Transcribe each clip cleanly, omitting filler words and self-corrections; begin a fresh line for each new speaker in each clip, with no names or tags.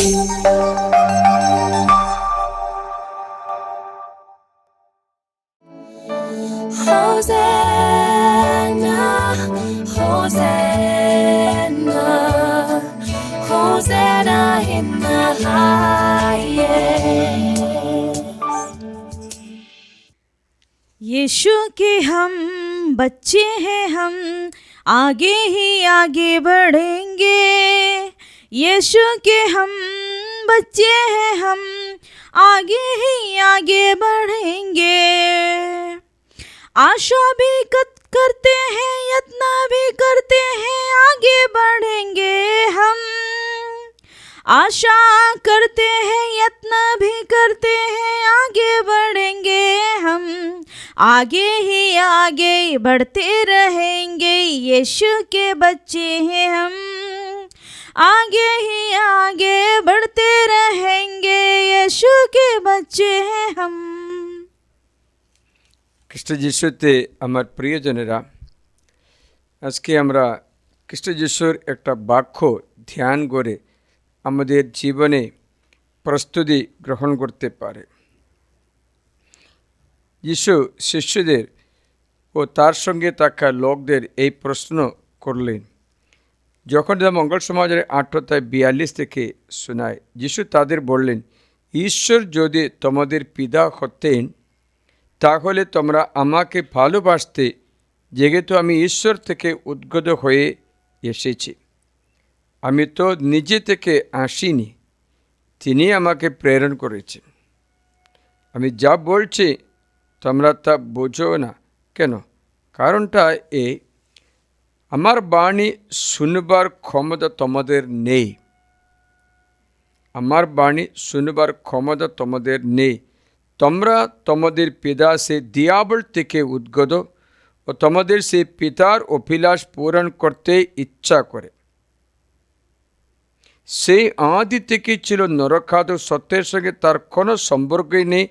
Hosanna, Hosanna, Hosanna in the highest.
यीशु के हम बच्चे हैं, हम आगे ही आगे बढ़ेंगे। यीशु के हम बच्चे हैं, हम आगे ही आगे बढ़ेंगे। आशा भी करते हैं, यत्न भी करते हैं, आगे बढ़ेंगे हम। आशा करते हैं, यत्न भी करते हैं, आगे बढ़ेंगे हम। आगे ही आगे बढ़ते रहेंगे, यीशु के बच्चे हैं हम। आगे ही आगे बढ़ते रहेंगे, यीशु के बच्चे हैं हम।
খ্রিস্ট যিশুতে আমার প্রিয়জনেরা, আজকে আমরা খ্রিস্ট যিশুর একটা বাক্য ধ্যান করে আমাদের জীবনে প্রস্তুতি গ্রহণ করতে পারে। যিশু শিষ্যদের ও তার সঙ্গে থাকা লোকদের এই প্রশ্ন করলেন। যখন মঙ্গল সমাজের 8:42 থেকে শোনায়, যিশু তাদের বললেন, ঈশ্বর যদি তোমাদের পিতা হতেন তাহলে তোমরা আমাকে ভালোবাসতে, যেহেতু আমি ঈশ্বর থেকে উদ্গত হয়ে এসেছি। আমি তো নিজে থেকে আসিনি, তিনি আমাকে প্রেরণ করেছেন। আমি যা বলছি তোমরা তা বোঝো না কেন? কারণটা এই, আমার বাণী শুনবার ক্ষমতা তোমাদের নেই। আমার বাণী শুনবার ক্ষমতা তোমাদের নেই। তোমরা তোমাদের পিতা সে দিয়াবল থেকে উদ্গত ও তোমাদের সেই পিতার অভিলাষ পূরণ করতে ইচ্ছা করে। সেই আদি থেকে ছিল নরখাদ, সত্যের সঙ্গে তার কোনো সম্পর্কই নেই,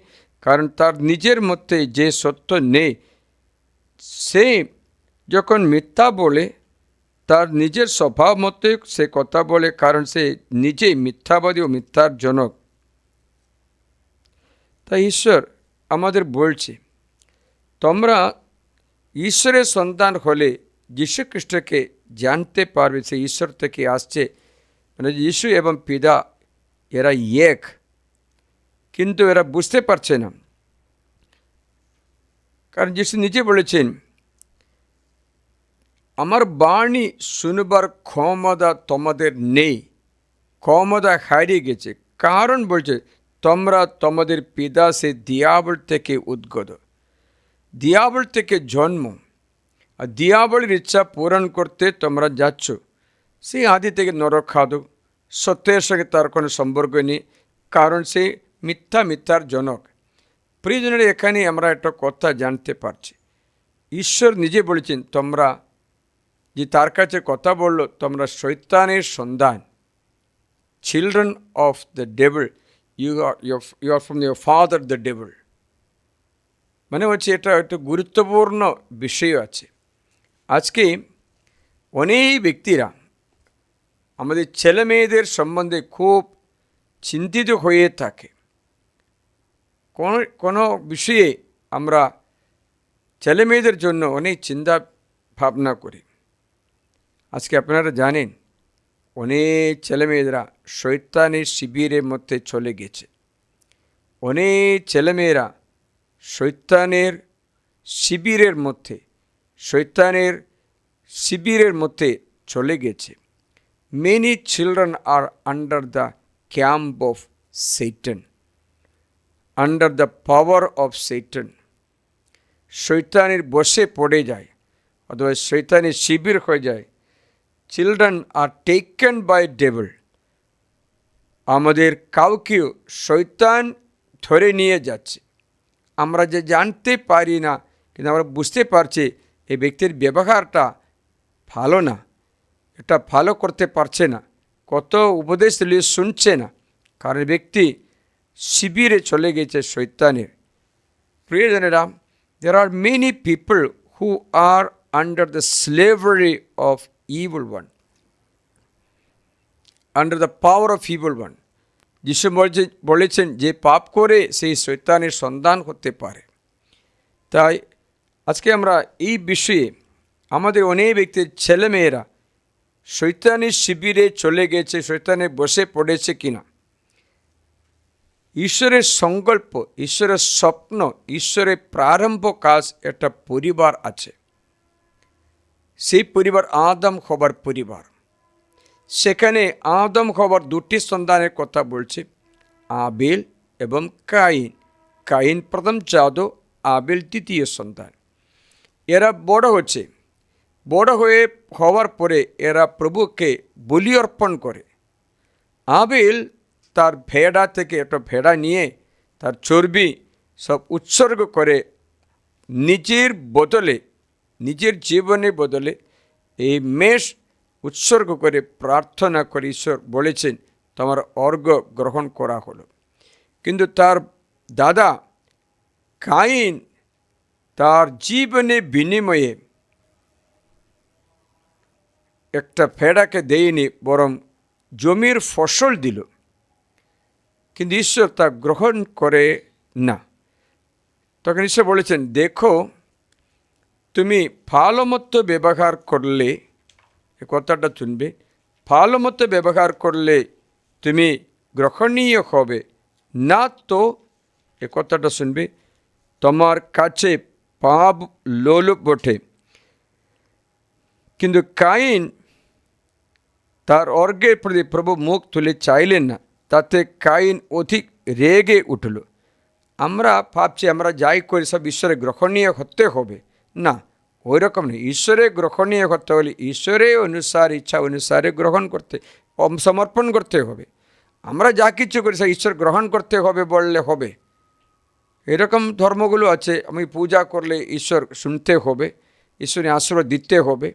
কারণ তার নিজের মধ্যে যে সত্য নেই সে যখন মিথ্যা বলে তার নিজের স্বভাব মতে সে কথা বলে, কারণ সে নিজেই মিথ্যাবাদী ও মিথ্যার জনক। তাই ঈশ্বর আমাদের বলছে, তোমরা ঈশ্বরের সন্তান হলে যীশু খ্রিস্টকে জানতে পারবে, সে ঈশ্বর থেকে আসছে। মানে যীশু এবং পিতা এরা এক, কিন্তু এরা বুঝতে পারছে না। কারণ যীশু নিজে বলেছেন, আমার বাণী শুনবার ক্ষমতা তোমাদের নেই, ক্ষমতা হারিয়ে গেছে। কারণ বলছে, তোমরা তোমাদের পিতা সে দিয়াবল থেকে উদ্গত, দিয়াবল থেকে জন্ম, আর দিয়াবলের ইচ্ছা পূরণ করতে তোমরা যাচ্ছ। সেই আদি থেকে নরখাদ, সত্যের সঙ্গে তার কোনো সম্পর্ক নেই, কারণ সে মিথ্যার জনক। প্রিয়জনের, এখানে আমরা একটা কথা জানতে পারছি। ঈশ্বর নিজে বলেছেন, তোমরা যে তার কাছে কথা বললো, তোমরা শয়তানের সন্তান, children of the devil, you are from your father the devil. মানে হচ্ছে এটা একটা গুরুত্বপূর্ণ বিষয় আছে। আজকে অনেক ব্যক্তিরা আমাদের ছেলে মেয়েদের সম্বন্ধে খুব চিন্তিত হয়ে থাকে। কোনো বিষয়ে আমরা ছেলে মেয়েদের জন্য অনেক চিন্তা ভাবনা করি। আজকে আপনারা জানেন, অনেক ছেলেমেয়েরা শয়তানের শিবিরের মধ্যে চলে গেছে। অনেক ছেলেমেয়েরা শয়তানের শিবিরের মধ্যে চলে গেছে। Many children are under the camp of Satan, under the power of Satan. শয়তানের বশে পড়ে যায় অথবা শয়তানের শিবির হয়ে যায়। Children are taken by devil. আমাদের কাউকেও শয়তান ধরে নিয়ে যাচ্ছে। আমরা যে জানতে পারি না, কিন্তু আমরা বুঝতে পারছি এই ব্যক্তির ব্যবহারটা ভালো না, এটা ভালো করতে পারছে না, কত উপদেশ দিলে শুনছে না, কারণ ব্যক্তি শিবিরে চলে গেছে শয়তানের। প্রিয়জনেরা, there are many people who are under the slavery of evil one, under the power of evil one. যিশু বলেছেন যে পাপ করে সেই শয়তানের সন্ধান হতে পারে। তাই আজকে আমরা এই বিষয়ে আমাদের অনেক ব্যক্তির ছেলেমেয়েরা শয়তানের শিবিরে চলে গেছে, শয়তানে বসে পড়েছে কিনা। ঈশ্বরের সংকল্প, ঈশ্বরের স্বপ্ন, ঈশ্বরের প্রারম্ভ কাজ একটা পরিবার আছে। সেই পরিবার আদম হবার পরিবার। সেখানে আদম হবার দুটি সন্তানের কথা বলছে, আবেল এবং কাইন। কাইন প্রথম জাত, আবেল দ্বিতীয় সন্তান। এরা বড় হচ্ছে, বড় হওয়ার পরে এরা প্রভুকে বলি অর্পণ করে। আবেল তার ভেড়া থেকে একটা ভেড়া নিয়ে তার চর্বি সব উৎসর্গ করে নিজের বদলে, নিজের জীবনের বদলে এই মেষ উৎসর্গ করে প্রার্থনা করে ঈশ্বর বলেছেন তোমার অর্ঘ্য গ্রহণ করা হলো। কিন্তু তার দাদা কাইন তার জীবনের বিনিময়ে একটা ভেড়াকে দেয়নি, বরং জমির ফসল দিল। কিন্তু ঈশ্বর তা গ্রহণ করে না। তখন ঈশ্বর বলেছেন, দেখো তুমি ভালো মতো ব্যবহার করলে, এ কথাটা শুনবে, ভালো মতো ব্যবহার করলে তুমি গ্রহণীয় হবে, না তো এ কথাটা শুনবে তোমার কাছে পাপ লোলুপ বটে। কিন্তু কাইন তার অর্ঘ্যের প্রতি প্রভু মুখ তুলে চাইলেন না, তাতে কাইন অধিক রেগে উঠল। আমরা ভাবছি আমরা যাই করি সব ঈশ্বরে গ্রহণীয় হতে হবে, না ওই রকম নেই। ঈশ্বরে গ্রহণীয় হতে হলে ঈশ্বরের অনুসার ইচ্ছা অনুসারে গ্রহণ করতে, সমর্পণ করতে হবে। আমরা যা কিছু করি সে ঈশ্বর গ্রহণ করতে হবে বললে হবে? এরকম ধর্মগুলো আছে, আমি পূজা করলে ঈশ্বর শুনতে হবে, ঈশ্বরের আশীর্বাদ দিতে হবে।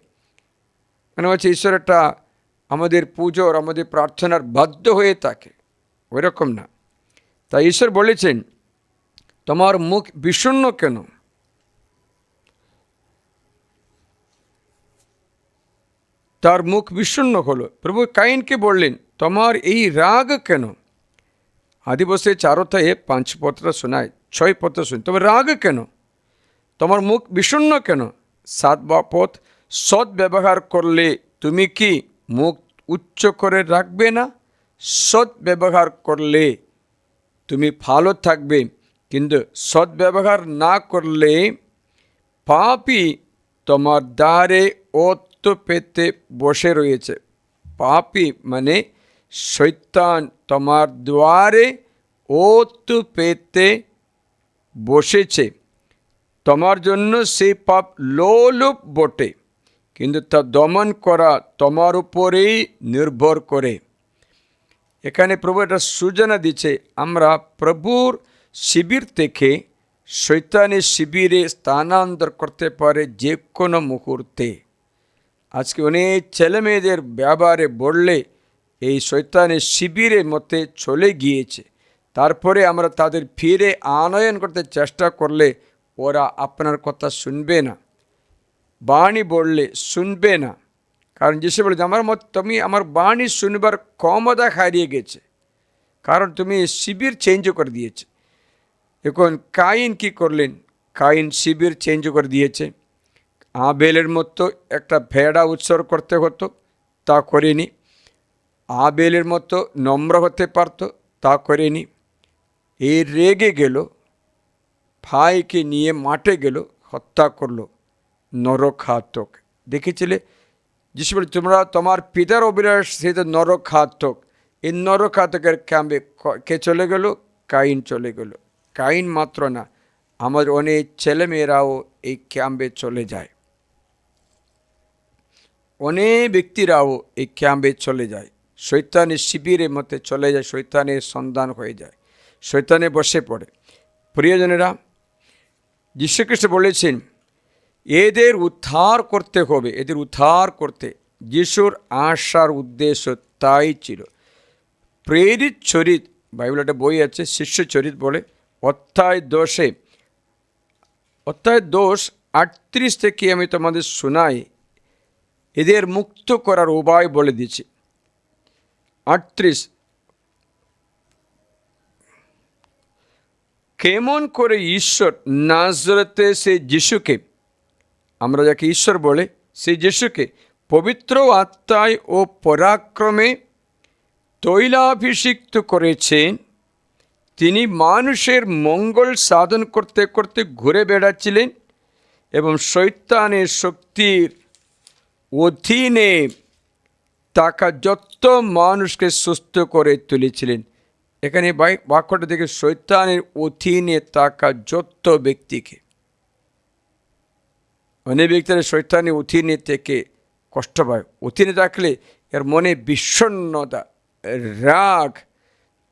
মানে হচ্ছে ঈশ্বরটা আমাদের পুজোর, আমাদের প্রার্থনার বাধ্য হয়ে থাকে, ওই রকম না। তাই ঈশ্বর বলেছেন তোমার মুখ বিষণ্ণ কেন? তার মুখ বিষণ্ণ হলো। প্রভু কাইনকে বললেন তোমার এই রাগ কেন? আদিবসে 4 অধ্যায়ে 5 পত্র শোনায়, 6 পত্র শোনায়, তবে রাগ কেন? তোমার মুখ বিষণ্ণ কেন? 7 পথ সৎ ব্যবহার করলে তুমি কি মুখ উচ্চ করে রাখবে না? সৎ ব্যবহার করলে তুমি ভালো থাকবে, কিন্তু সৎ ব্যবহার না করলে পাপই তোমার দ্বারে ওত পেতে বসে রয়েছে। পাপী মানে শয়তান তোমার দ্বারে ওত পেতে বসেছে। তোমার জন্য সেই পাপ লোলুপ বটে, কিন্তু তা দমন করা তোমার উপরেই নির্ভর করে। এখানে প্রভু একটা সূচনা দিচ্ছে, আমরা প্রভুর শিবির থেকে শয়তানের শিবিরে স্থানান্তর করতে পারে যে কোনো মুহূর্তে। আজকে অনেক ছেলে মেয়েদের ব্যবহারে বললে এই শয়তানের শিবিরের মধ্যে চলে গিয়েছে, তারপরে আমরা তাদের ফিরে আনয়ন করতে চেষ্টা করলে ওরা আপনার কথা শুনবে না, বাণী বললে শুনবে না। কারণ যিশু বলে তুমি আমার বাণী শুনবার ক্ষমতা হারিয়ে গেছে, কারণ তুমি শিবির চেঞ্জ করে দিয়েছে। এখন কাইন কি করলেন? কাইন শিবির চেঞ্জ করে দিয়েছে। আবেলের মতো একটা ভেড়া উৎসর্গ করতে হতো, তা করেনি। আবেলের মতো নম্র হতে পারত, তা করেনি। এই রেগে গেল, ভাইকে নিয়ে মাঠে গেল, হত্যা করলো, নরঘাতক। দেখেছিলে যিশু বলে তোমরা তোমার পিতার অভিলাষ সেটা নরঘাতক। এই নরঘাতকের ক্যাম্পে কে চলে গেল? কাইন চলে গেল। কাইন মাত্র না, আমাদের অনেক ছেলেমেয়েরাও এই ক্যাম্পে চলে যায়, অনেক ব্যক্তিরাও এই ক্যাম্পে চলে যায়, শয়তানের শিবিরের মধ্যে চলে যায়, শয়তানের সন্ধান হয়ে যায়, শয়তানে বসে পড়ে। প্রিয়জনেরা, যীশুখ্রিস্ট বলেছেন এদের উদ্ধার করতে হবে, এদের উদ্ধার করতে। যিশুর আসার উদ্দেশ্য তাই ছিল। প্রেরিত চরিত, বাইবেল একটা বই আছে শিষ্য চরিত বলে, অধ্যায় 38 থেকে আমি তোমাদের শোনাই, এদের মুক্ত করার উপায় বলে দিচ্ছি। 38 কেমন করে ঈশ্বর নাজরেতে সেই যিশুকে, আমরা যাকে ঈশ্বর বলে, সেই যিশুকে পবিত্র আত্মায় ও পরাক্রমে তৈলাভিষিক্ত করেছেন। তিনি মানুষের মঙ্গল সাধন করতে করতে ঘুরে বেড়াচ্ছিলেন এবং শয়তানের শক্তির অধীনে থাকা যত মানুষকে সুস্থ করে তুলেছিলেন। এখানে বাক্যটা দেখে শয়তানের অধীনে থাকা যত ব্যক্তিকে, অনেক ব্যক্তিরা শয়তানের অধীনে থেকে কষ্ট পায়। অধীনে থাকলে এর মনে বিষণ্ণতা, রাগ,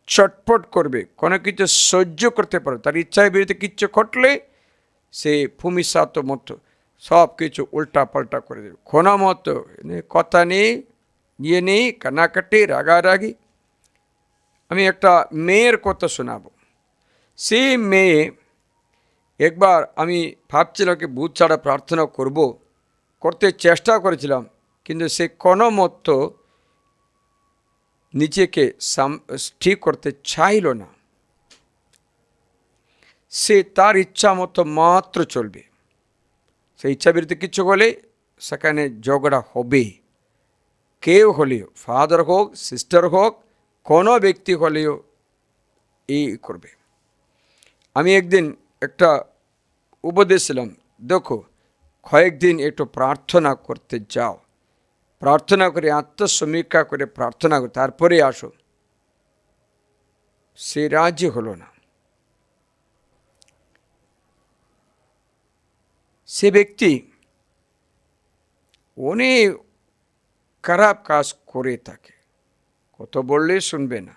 চটপট করবে, কোনো কিছু সহ্য করতে পারে, তার ইচ্ছার বিরুদ্ধে কিচ্ছু ঘটলে সে ভূমিসাত মতো সব কিছু উল্টা পাল্টা করে দেবে। খোনা মতো কথা নেই, ইয়ে নেই, কানাকাটি, রাগারাগি। আমি একটা মেয়ের কথা শোনাবো। সেই মেয়ে একবার, আমি ভাবছিলাম কি ভূত ছাড়া প্রার্থনা করতে চেষ্টা করেছিলাম, কিন্তু সে কোনো মতো নিজেকে ঠিক করতে চাইল না। সে তার ইচ্ছা মতো মাত্র চলবে, সেই ইচ্ছা বিরুদ্ধে কিছু বলে সেখানে ঝগড়া হবে। কেউ হলেও, ফাদার হোক, সিস্টার হোক, কোনো ব্যক্তি হলেও এই করবে। আমি একদিন একটা উপদেশ ছিলাম, দেখো কয়েকদিন একটু প্রার্থনা করতে যাও, প্রার্থনা করে আত্মসমীক্ষা করে প্রার্থনা করে তারপরে আসো। সে রাজি হলো না। সে ব্যক্তি অনেক খারাপ কাজ করে থাকে, কত বললে শুনবে না।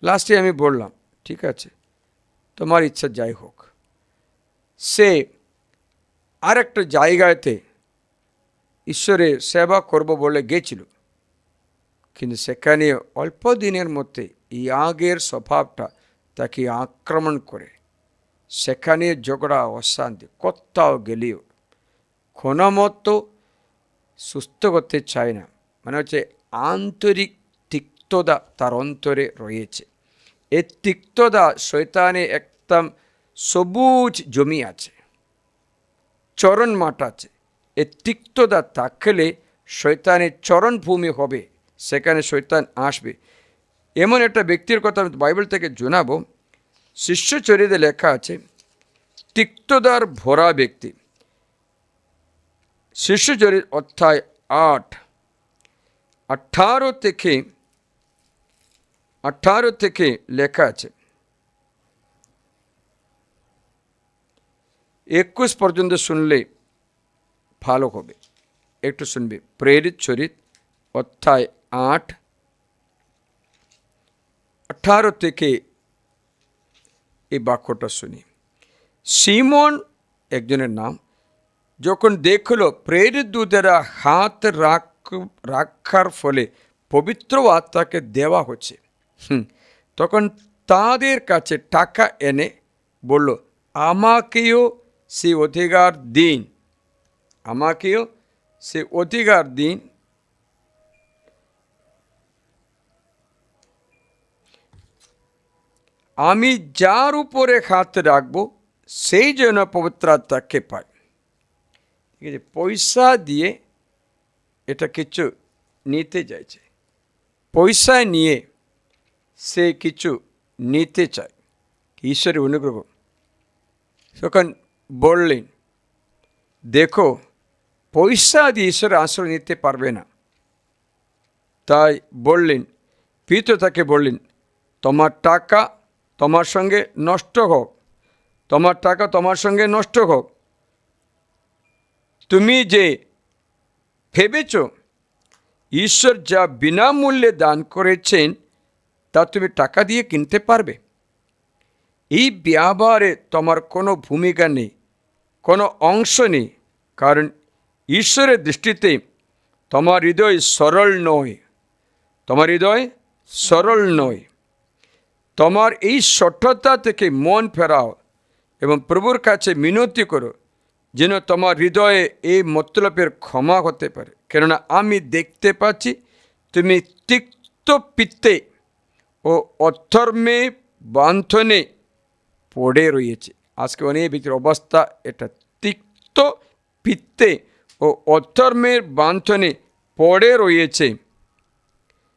লাস্টে আমি বললাম, ঠিক আছে, তোমার ইচ্ছা যাই হোক। সে আর একটা জায়গাতে ঈশ্বরের সেবা করব বলে গেছিল, কিন্তু সেখানে অল্প দিনের মধ্যে এই আগের স্বভাবটা তাকে আক্রমণ করে। সেখানে ঝগড়া, অশান্তি, কোথাও গেলেও কোনো মতো সুস্থ করতে চায় না। মানে হচ্ছে আন্তরিক তিক্ততা তার অন্তরে রয়েছে। এই তিক্ততা শয়তানে একদম সবুজ জমি আছে, চরণ মাঠ আছে। এই তিক্ততা থাকলে শয়তানের চরণভূমি হবে, সেখানে শয়তান আসবে। এমন একটা ব্যক্তির কথা আমি বাইবেল থেকে জানাবো। শিষ্যচরিতে লেখা আছে, তিক্ততার ভরা ব্যক্তি। শিষ্যচরিত অধ্যায় 8, 18 থেকে লেখা আছে, 21 পর্যন্ত শুনলে ভালো হবে, একটু শুনবে। প্রেরিত চরিত অধ্যায় 8, 18 থেকে এই বাক্যটা শুনি। সিমন একজনের নাম, যখন দেখলো প্রেরিত দূতেরা হাত রাখার ফলে পবিত্র আত্মাকে দেওয়া হচ্ছে, তখন তাদের কাছে টাকা এনে বলল, আমাকেও সে অধিকার দিন, আমাকেও সে অধিকার দিন। আমি যার উপরে হাত রাখবো সেই যেন পবিত্র আত্মাকে পায়। ঠিক আছে, পয়সা দিয়ে এটা কিছু নিতে চাইছে, পয়সা নিয়ে সে কিছু নিতে চায়, ঈশ্বরের অনুগ্রহ। তখন বললেন, দেখো পয়সা দিয়ে ঈশ্বরের আশ্রয় নিতে পারবে না। তাই বললেন, পিতা তাকে বললেন, তোমার টাকা তোমার সঙ্গে নষ্ট হোক, তোমার টাকা তোমার সঙ্গে নষ্ট হোক। তুমি যে ভেবেছ ঈশ্বর যা বিনামূল্যে দান করেছেন তা তুমি টাকা দিয়ে কিনতে পারবে, এই ব্যাপারে তোমার কোনো ভূমিকা নেই, কোনো অংশ নেই, কারণ ঈশ্বরের দৃষ্টিতে তোমার হৃদয় সরল নয়, তোমার হৃদয় সরল নয়। তোমার এই সঠতা থেকে মন ফেরাও এবং প্রভুর কাছে মিনতি করো যেন তোমার হৃদয়ে এই মতলবের ক্ষমা হতে পারে। কেননা আমি দেখতে পাচ্ছি তুমি তিক্ত পিত্তে ও অধর্মে বান্ধনে পড়ে রয়েছে। আজকে অনেক ব্যক্তির অবস্থা এটা তিক্ত পিত্তে ও অধর্মের বান্ধনে পড়ে রয়েছে।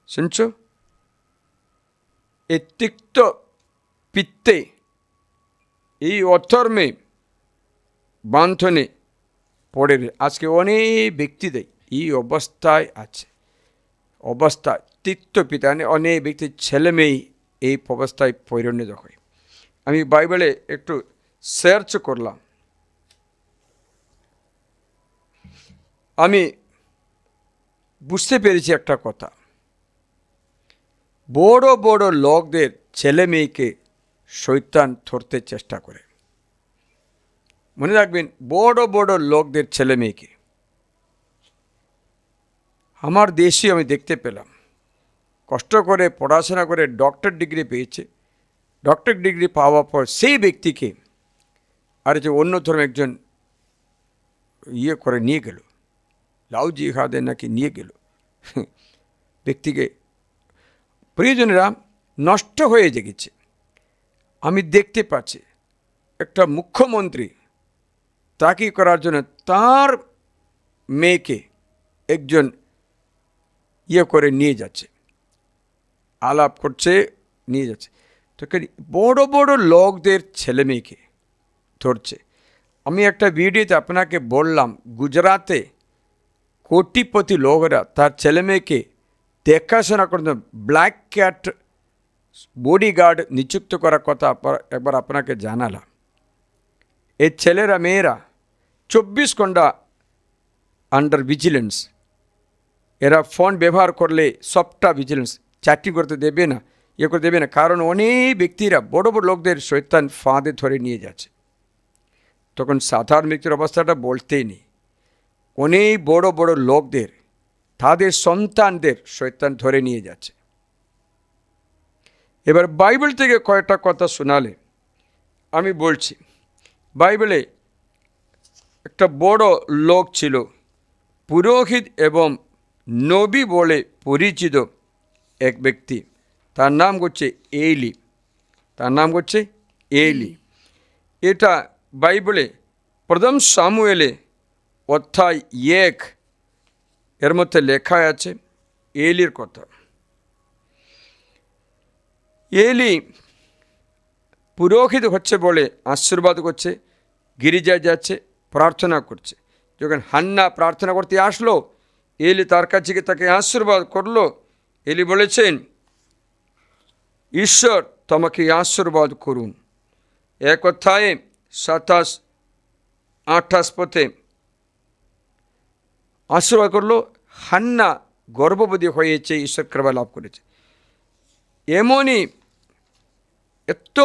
শুনছ? এই তিক্ত পিত্তে, এই অধর্মে বান্ধনে পড়ে আজকে অনেক ব্যক্তিদের এই অবস্থায় আছে। অবস্থা তিক্ত পিতা, অনেক ব্যক্তির ছেলে মেয়ে এই অবস্থায় পরিণত হয়। আমি বাইবেলে একটু সার্চ করলাম, আমি বুঝতে পেরেছি একটা কথা, বড় বড় লোকদের ছেলে মেয়েকে শয়তান ধরতে চেষ্টা করে। মনে রাখবেন, বড় বড় লোকদের ছেলে মেয়েকে। আমার দেশে আমি দেখতে পেলাম, কষ্ট করে পড়াশোনা করে ডক্টর ডিগ্রি পেয়েছে। ডক্টর ডিগ্রি পাওয়ার পর সেই ব্যক্তিকে আর যে অন্য ধর্ম একজন করে নিয়ে গেল, লাউ জিহাদে নাকি নিয়ে গেল ব্যক্তিকে। প্রিয়জনেরা, নষ্ট হয়ে গেছে। আমি দেখতে পাচ্ছি একটা মুখ্যমন্ত্রী তাকে করার জন্য তার মেয়েকে একজন করে নিয়ে যাচ্ছে, আলাপ করছে, নিয়ে যাচ্ছে। তো বড় বড় লোকদের ছেলে মেয়েকে ধরছে। আমি একটা ভিডিওতে আপনাকে বললাম, গুজরাতে কোটিপতি লোকরা তার ছেলে মেয়েকে দেখাশোনা করতে ব্ল্যাক ক্যাট বডিগার্ড নিযুক্ত করার কথা একবার আপনাকে জানালাম। এই ছেলেরা মেয়েরা 24 ঘন্টা আন্ডার ভিজিলেন্স। এরা ফোন ব্যবহার করলে সবটা ভিজিলেন্স, চাকরি করতে দেবে না, করে দেবে না। কারণ অনেক ব্যক্তিরা বড় বড় লোকদের শয়তান ফাঁদে ধরে নিয়ে যাচ্ছে। তখন সাধারণ ব্যক্তির অবস্থাটা বলতেই নেই। অনেক বড় বড় লোকদের তাদের সন্তানদের শয়তান ধরে নিয়ে যাচ্ছে। এবার বাইবেল থেকে কয়েকটা কথা শোনালে আমি বলছি। বাইবেলে একটা বড় লোক ছিল, পুরোহিত এবং নবী বলে পরিচিত এক ব্যক্তি। তার নাম হচ্ছে এলি। তার নাম হচ্ছে এলি। এটা বাইবেলে প্রথম সামুয়েলে অধ্যায় 1 এর মধ্যে লেখা আছে এলির কথা। এলি পুরোহিত হচ্ছে বলে আশীর্বাদ করছে, গির্জায় যাচ্ছে, প্রার্থনা করছে। যখন হান্না প্রার্থনা করতে আসলো, এলি তার কাছে গিয়ে তাকে আশীর্বাদ করলো। এলি বলেছেন, ঈশ্বর তোমাকে আশীর্বাদ করুন। এক অধ্যায়ে 27-28 পথে আশীর্বাদ করলো। হান্না গর্ভবতী হয়েছে, ঈশ্বর কৃপা লাভ করেছে। এমনই এত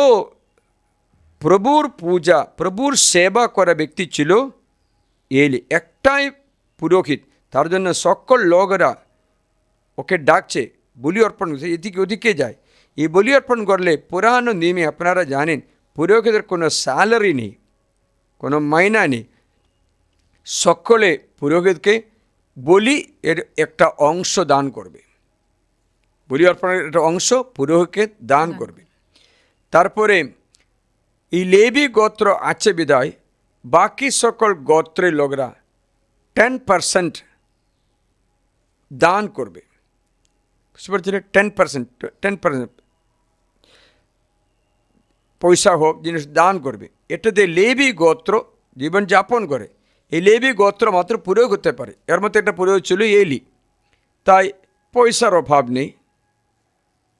প্রভুর পূজা, প্রভুর সেবা করা ব্যক্তি ছিল এলি। একটাই পুরোহিত, তার জন্য সকল লোকরা ওকে ডাকছে, বলি অর্পণ করছে, এদিকে ওদিকে যায়। এই বলি অর্পণ করলে পুরানো নিয়মে আপনারা জানেন, পুরোহিতের কোনো স্যালারি নেই, কোনো মাইনা নেই। সকলে পুরোহিতকে বলি এর একটা অংশ দান করবে, বলি অর্পণের একটা অংশ পুরোহিতকে দান করবে। তারপরে এই লেবি গোত্র আছে বিদায় বাকি সকল গোত্রের লোকরা 10% দান করবে। বুঝতে পারছি? 10% পয়সা হোক, জিনিস দান করবে। এটাতে লেবি গোত্র জীবনযাপন করে। এই লেবি গোত্র মাত্র পুরোহিত হতে পারে। এর মধ্যে একটা পুরোহিত ছিল এলি। তাই পয়সার অভাব নেই,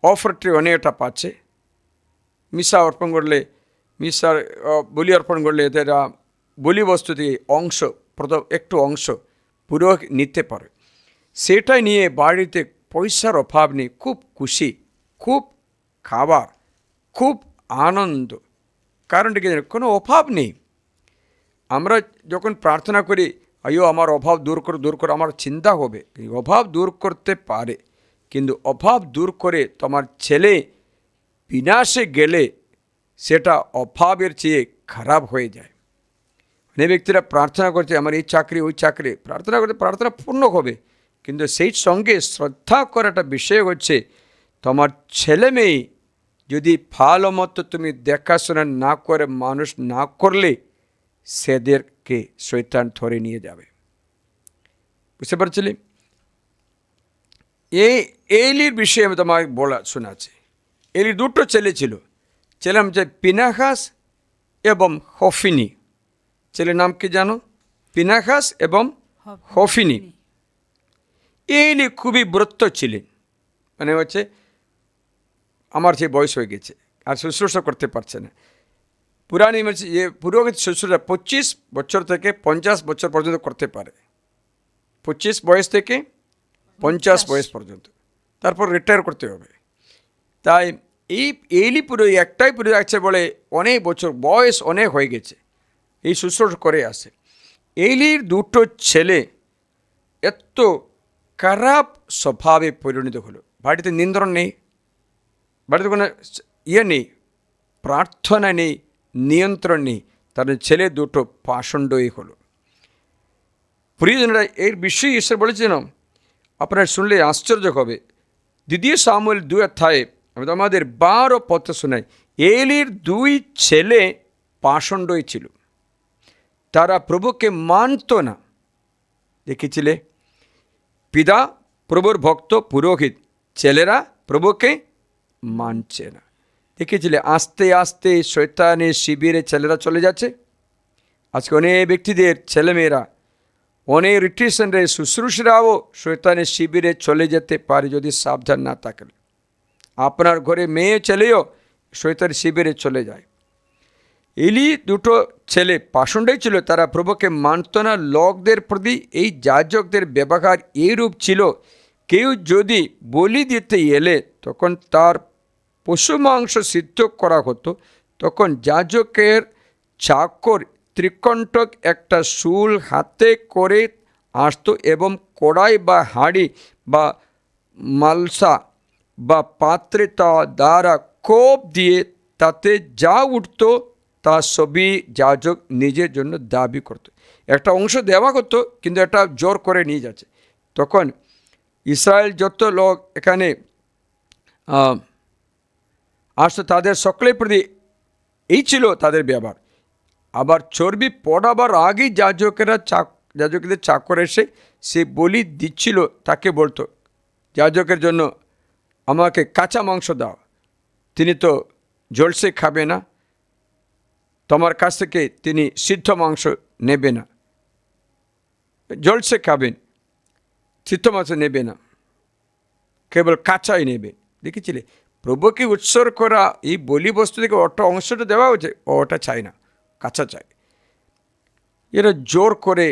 অফারটি অনেকটা পাচ্ছে। মিশা অর্পণ করলে, মিশার বলি অর্পণ করলে এদের বলি বস্তু থেকে অংশ, প্রথম একটু অংশ পুরোহিত নিতে পারে। সেটাই নিয়ে বাড়িতে পয়সার অভাব নেই, খুব খুশি, খুব খাবার, খুব আনন্দ। কারণটা কি জানেন? কোনো অভাব নেই। আমরা যখন প্রার্থনা করি, আয়ো আমার অভাব দূর করো, আমার চিন্তা হবে। অভাব দূর করতে পারে, কিন্তু অভাব দূর করে তোমার ছেলে বিনাশে গেলে সেটা অভাবের চেয়ে খারাপ হয়ে যায়। অনেক ব্যক্তিরা প্রার্থনা করছে, আমার এই চাকরি ওই চাকরি, প্রার্থনা করতে প্রার্থনা পূর্ণ হবে, কিন্তু সেই সঙ্গে শ্রদ্ধা করাটা বিষয় হচ্ছে তোমার ছেলে মেয়ে যদি ভালো মতো তুমি দেখাশোনা না করে মানুষ না করলে সেদেরকে শয়তান ধরে নিয়ে যাবে। বুঝতে পারছিলি? এই এলির বিষয়ে আমি তোমাকে শোনাচ্ছি। এলির দুটো ছেলে ছিল, ছেলের নাম হচ্ছে পিনাহাস এবং হফিনি। ছেলের নাম কি জানো? পিনাহাস এবং হফিনি। এলি খুবই ব্রত ছিলেন, মানে হচ্ছে আমার যে বয়স হয়ে গেছে আর শুশ্রূষা করতে পারছে না। পুরানি পুরোহিত শুশ্রূষা 25 বছর থেকে 50 বছর পর্যন্ত করতে পারে। 25 বয়স থেকে 50 বয়স পর্যন্ত, তারপর রিটায়ার করতে হবে। তাই এই এলি পুরোহিত একটাই পুরোহিত আছে বলে অনেক বছর বয়স অনেক হয়ে গেছে, এই শুশ্রূষা করে আসে। এলির দুটো ছেলে এত খারাপ স্বভাবে পরিণত হলো। বাড়িতে নিয়ন্ত্রণ নেই, বাড়িতে কোনো নেই, প্রার্থনা নেই, নিয়ন্ত্রণ নেই, তার ছেলে দুটো পাষণ্ডই হলো। প্রিয়জনেরা, এর বিষয়ে ঈশ্বর বলেছেন, আপনারা শুনলে আশ্চর্য হবে। 2 শামুয়েল 2 অধ্যায়ে আমি তোমাদের 12 পদ শোনাই। এলির 2 ছেলে পাষণ্ডই ছিল, তারা প্রভুকে মানত না। দেখেছিলে? পিতা প্রভুর ভক্ত পুরোহিত, ছেলেরা প্রভুকে মানছে না। দেখেছিলে? আস্তে আস্তে শয়তানের শিবিরে ছেলেরা চলে যাচ্ছে। আজকে অনেক ব্যক্তিদের ছেলেমেয়েরা, অনেক রিট্রিট সেন্টারে শুশ্রূষরাও শয়তানের শিবিরে চলে যেতে পারে যদি সাবধান না থাকেন। আপনার ঘরে মেয়ে ছেলেও শয়তানের শিবিরে চলে যায়। এলি দুটো ছেলে পাষণ্ডই ছিল, তারা প্রভুকে মানত না। লোকদের প্রতি এই যাজকদের ব্যবহার এইরূপ ছিল, কেউ যদি বলি দিতে এলে তখন তার পশু মাংস সিদ্ধ করা হতো। তখন যাজকের চাকর ত্রিকণ্ঠক একটা শুল হাতে করে আসতো এবং কড়াই বা হাঁড়ি বা মালসা বা পাত্রে তা দ্বারা কোপ দিয়ে তাতে যা উঠত তা সবই যাজক নিজের জন্য দাবি করত। একটা অংশ দেওয়া হতো, কিন্তু এটা জোর করে নিয়ে যাচ্ছে। তখন ইসরায়েল যত লোক এখানে আসতো, তাদের সকলের প্রতি এই ছিল তাদের ব্যবহার। আবার চর্বি পড়াবার আগেই যাজকেদের চাকর এসে সে বলি দিচ্ছিল, তাকে বলতো, যাজকের জন্য আমাকে কাঁচা মাংস দাও, তিনি তো জলসে খাবে না, তোমার কাছ থেকে তিনি সিদ্ধ মাংস নেবে না, জলসে খাবেন, সিদ্ধ মাংস নেবে না, কেবল কাঁচাই নেবে। দেখেছিলে? প্রভুকে উৎসর্গ করা এই বলি বস্তু থেকে ওটা অংশটা দেওয়া হচ্ছে, ওটা চাই না, কাঁচা চাই। এরা জোর করে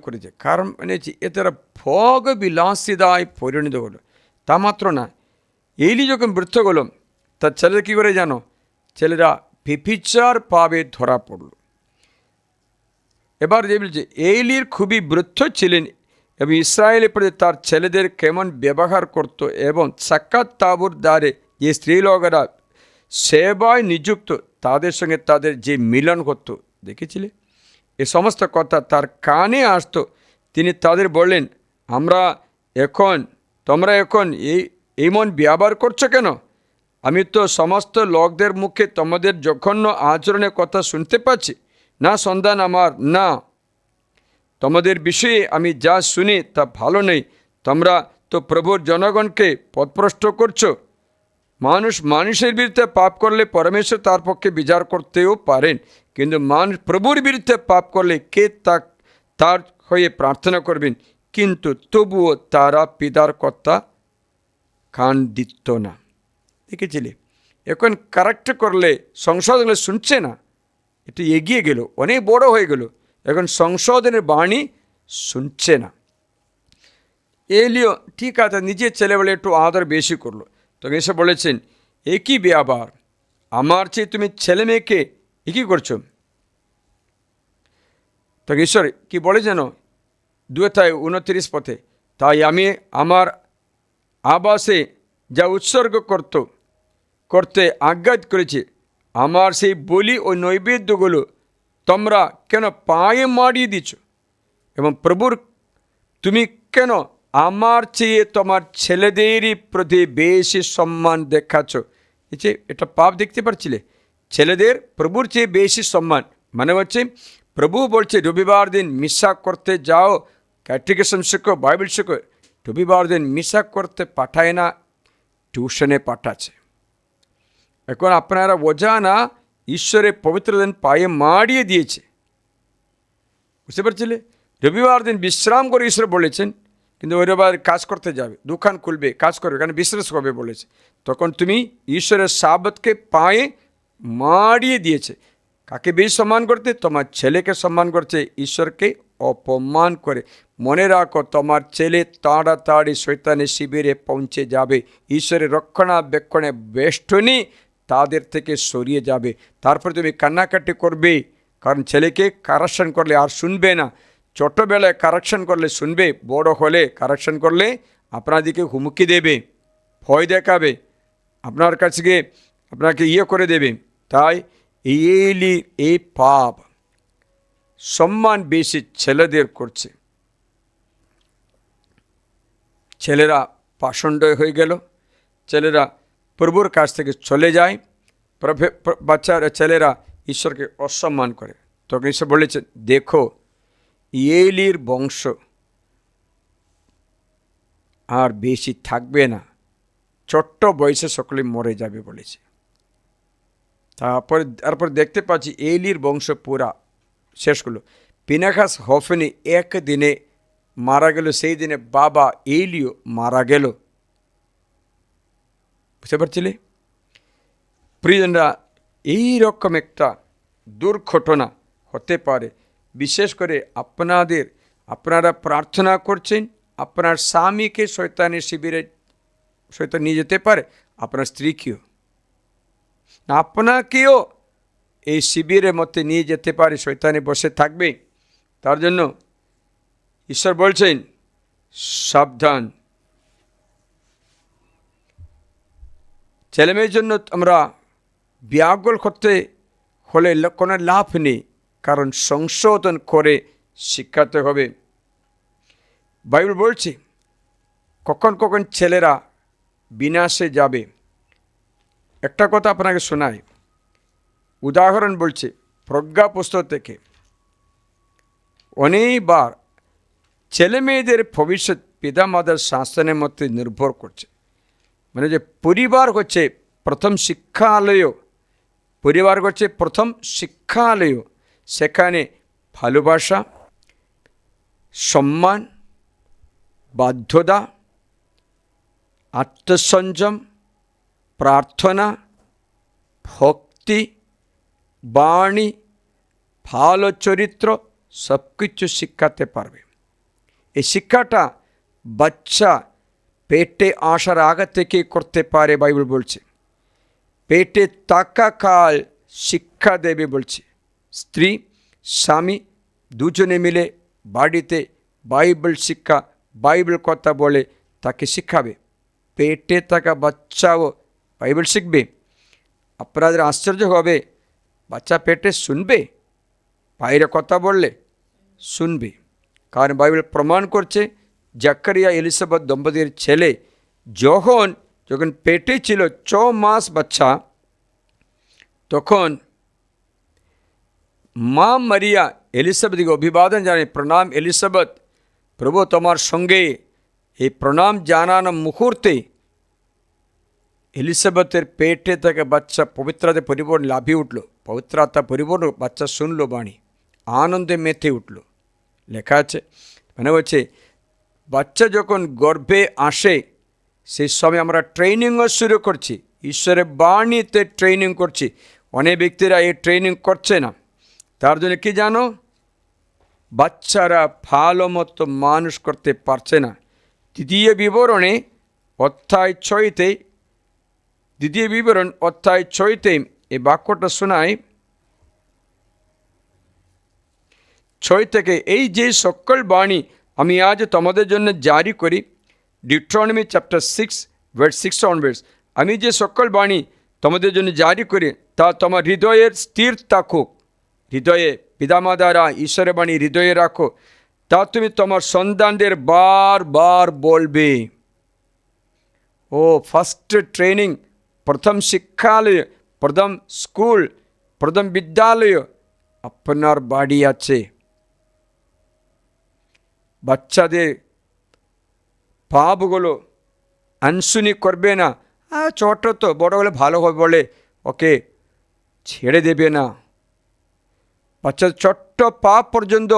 করেছে, কারণ মানে এতে এরা ভোগ বিলাসিতায় পরিণত হলো। তা মাত্র না, এলি যখন বৃদ্ধ হলো, তার ছেলেরা কী করে জানো? ছেলেরা ব্যভিচার পাবে ধরা পড়ল। এবার যে বলছে, এলির খুবই বৃদ্ধ ছিলেন এবং ইসরায়েলের প্রতি তার ছেলেদের কেমন ব্যবহার করত, এবং সাক্ষাৎ তাঁবুর দ্বারে যে স্ত্রীলোকেরা সেবায় নিযুক্ত তাদের সঙ্গে তাদের যে মিলন করতো, দেখেছিলে? এ সমস্ত কথা তার কানে আসতো। তিনি তাদের বললেন, তোমরা এখন এমন ব্যবহার করছো কেন? আমি তো সমস্ত লোকদের মুখে তোমাদের জঘন্য আচরণের কথা শুনতে পাচ্ছি। না সন্তান আমার, না, তোমাদের বিষয়ে আমি যা শুনি তা ভালো নেই। তোমরা তো প্রভুর জনগণকে পথভ্রষ্ট করছো। মানুষের বিরুদ্ধে পাপ করলে পরমেশ্বর তার পক্ষে বিচার করতেও পারেন, কিন্তু প্রভুর বিরুদ্ধে পাপ করলে কে তার হয়ে প্রার্থনা করবেন? কিন্তু তবুও তারা পিতার কথা কান দিত না। দেখেছিলে? এখন কারেক্ট করলে সংশোধন শুনছে না, একটু এগিয়ে গেল, অনেক বড় হয়ে গেল, এখন সংশোধনের বাণী শুনছে না। এলিও ঠিক আছে, নিজের ছেলে বলে একটু আদর বেশি করলো। তখন এসে বলেছেন, একই ব্যবহার, আমার চেয়ে তুমি ছেলে মেয়েকে একই করছো। তখন ঈশ্বর কি বলে যেন 2:29 পথে, তাই আমি আমার আবাসে যা উৎসর্গ করতে আজ্ঞা করেছি, আমার সেই বলি ও নৈবেদ্যগুলো তোমরা কেন পায়ে মারিয়ে দিচ্ছ, এবং প্রভুর তুমি কেন আমার চেয়ে তোমার ছেলেদেরই প্রতি বেশি সম্মান দেখাচ্ছ? এটা পাপ দেখতে পাচ্ছিলে? ছেলেদের প্রভুর চেয়ে বেশি সম্মান, মানে হচ্ছে প্রভু বলছে রবিবার দিন মিশা করতে যাও, ক্যাটেকিজম শেখো, বাইবেল শেখো। রবিবার দিন মিশা করতে পাঠায় না, টিউশনে পাঠাচ্ছে। এখন আপনারা বোঝা না, ঈশ্বরের পবিত্র দিন পায়ে মারিয়ে দিয়েছে, বুঝতে পারছিলে? রবিবার দিন বিশ্রাম করে ঈশ্বর বলেছেন, কিন্তু ওই রবিবার কাজ করতে যাবে, দোকান খুলবে, কাজ করবে, কারণ বিশ্বাস করবে বলেছে। তখন তুমি ঈশ্বরের সাবতকে পায়ে মারিয়ে দিয়েছে। কাকে বেশি সম্মান করতে? তোমার ছেলেকে সম্মান করছে, ঈশ্বরকে অপমান করে। মনে রাখো, তোমার ছেলে তাড়াতাড়ি শয়তানের শিবিরে পৌঁছে যাবে। ঈশ্বরের রক্ষণাবেক্ষণে বেষ্টনী তাদের থেকে সরিয়ে যাবে। তারপরে তুমি কান্নাকাটি করবে, কারণ ছেলেকে কারেকশন করলে আর শুনবে না। ছোটোবেলায় কারেকশন করলে শুনবে, বড় হলে কারেকশন করলে আপনাদেরকে হুমকি দেবে, ভয় দেখাবে, আপনার কাছে আপনাকে করে দেবে। তাই এই পাপ সম্মান বেশি ছেলেদের করছে। ছেলেরা পাষণ্ড হয়ে গেল, ছেলেরা প্রভুর কাছ থেকে চলে যায়, ছেলেরা ঈশ্বরকে অসম্মান করে। তখন ঈশ্বর বলেছেন, দেখো এলির বংশ আর বেশি থাকবে না, ছোট্ট বয়সে সকলে মরে যাবে বলেছে। তারপর দেখতে পাচ্ছি এলির বংশ পুরা শেষ করলো। পিনাহাস হফনি একদিনে মারা গেল, সেই দিনে বাবা এলিও মারা গেল। বুঝতে পারছিলে প্রিয়জনরা? এইরকম একটা দুর্ঘটনা হতে পারে। বিশেষ করে আপনারা প্রার্থনা করছেন, আপনার স্বামীকে শয়তানের শিবিরে শয়তান নিয়ে যেতে পারে, আপনার স্ত্রীকেও, আপনাকেও এই শিবিরের মধ্যে নিয়ে যেতে পারে, শয়তানে বসে থাকবে। তার জন্য ঈশ্বর বলছেন সাবধান। ছেলেমেয়ের জন্য আমরা ব্যাকুল করতে হলে কোনো লাভ নেই, কারণ সংশোধন করে শিখাতে হবে। বাইবেল বলছে কখন কখন ছেলেরা বিনাশে যাবে। একটা কথা আপনাকে শোনাই, উদাহরণ বলছে প্রজ্ঞা পুস্তক থেকে। অনেকবার ছেলে মেয়েদের ভবিষ্যৎ পিতামাতার শাসনের মধ্যে নির্ভর করছে। মানে যে পরিবার হচ্ছে প্রথম শিক্ষালয়, পরিবার হচ্ছে প্রথম শিক্ষালয়। সেখানে ভালোবাসা, সম্মান, বাধ্যতা, আত্মসংযম, প্রার্থনা, ভক্তি, বাণী, ভালো চরিত্র সব কিছু শিখাতে পারবে। এই শিক্ষাটা বাচ্চা পেটে আসার আগে থেকে করতে পারে। বাইবেল বলছে পেটে থাকাকাল শিক্ষা দেবে বলছে। স্ত্রী স্বামী দুজনে মিলে বাড়িতে বাইবেল শিক্ষা, বাইবেল কথা বলে তাকে শিখাবে। পেটে থাকা বাচ্চাও বাইবেল শিখবে। আপনাদের আশ্চর্য হবে, বাচ্চা পেটে শুনবে, বাইরে কথা বললে শুনবে। কারণ বাইবেল প্রমাণ করছে জাকারিয়া এলিসাবেথ দম্পতির ছেলে যখন পেটে ছিল 6 মাস বাচ্চা, তখন মা মারিয়া এলিসাবেথকে অভিবাদন জানায়, প্রণাম এলিসাবেথ, প্রভু তোমার সঙ্গে। এই প্রণাম জানানো মুহূর্তে এলিসাবেথের পেটে থেকে বাচ্চা পবিত্রতা পরিপূর্ণ লাভিয়ে উঠল। পবিত্রতা পরিপূর্ণ বাচ্চা শুনল বাণী, আনন্দে মেতে উঠল। লেখা আছে, মানে হচ্ছে বাচ্চা যখন গর্ভে আসে সেই সময় আমরা ট্রেনিংও শুরু করছি, ঈশ্বরের বাণীতে ট্রেনিং করছি। অনেক ব্যক্তিরা এই ট্রেনিং করছে না। তার জন্য কি জানো, বাচ্চারা ভালো মতো মানুষ করতে পারছে না। দ্বিতীয় বিবরণ অধ্যায় 6 এই বাক্যটা শোনায় 6 থেকে, এই যে সকল বাণী আমি আজ তোমাদের জন্য জারি করি, ডিউট্রনমি চ্যাপ্টার 6 ভার্স 6 অনওয়ার্ডস, আমি যে সকল বাণী তোমাদের জন্য জারি করি তা তোমার হৃদয়ের স্থির থাকুক। হৃদয়ে পিতামাতারা ঈশ্বরের বাণী হৃদয়ে রাখো, তা তুমি তোমার সন্তানদের বারবার বলবে। ও ফার্স্ট ট্রেনিং প্রথম শিক্ষালয়, প্রথম স্কুল, প্রথম বিদ্যালয় আপনার বাড়ি আছে। বাচ্চাদের পাপগুলো আনসুনি করবে না, ছোট তো, বড় হলে ভালো হবে বলে ওকে ছেড়ে দেবে না। বাচ্চার ছোট্ট পাপ পর্যন্ত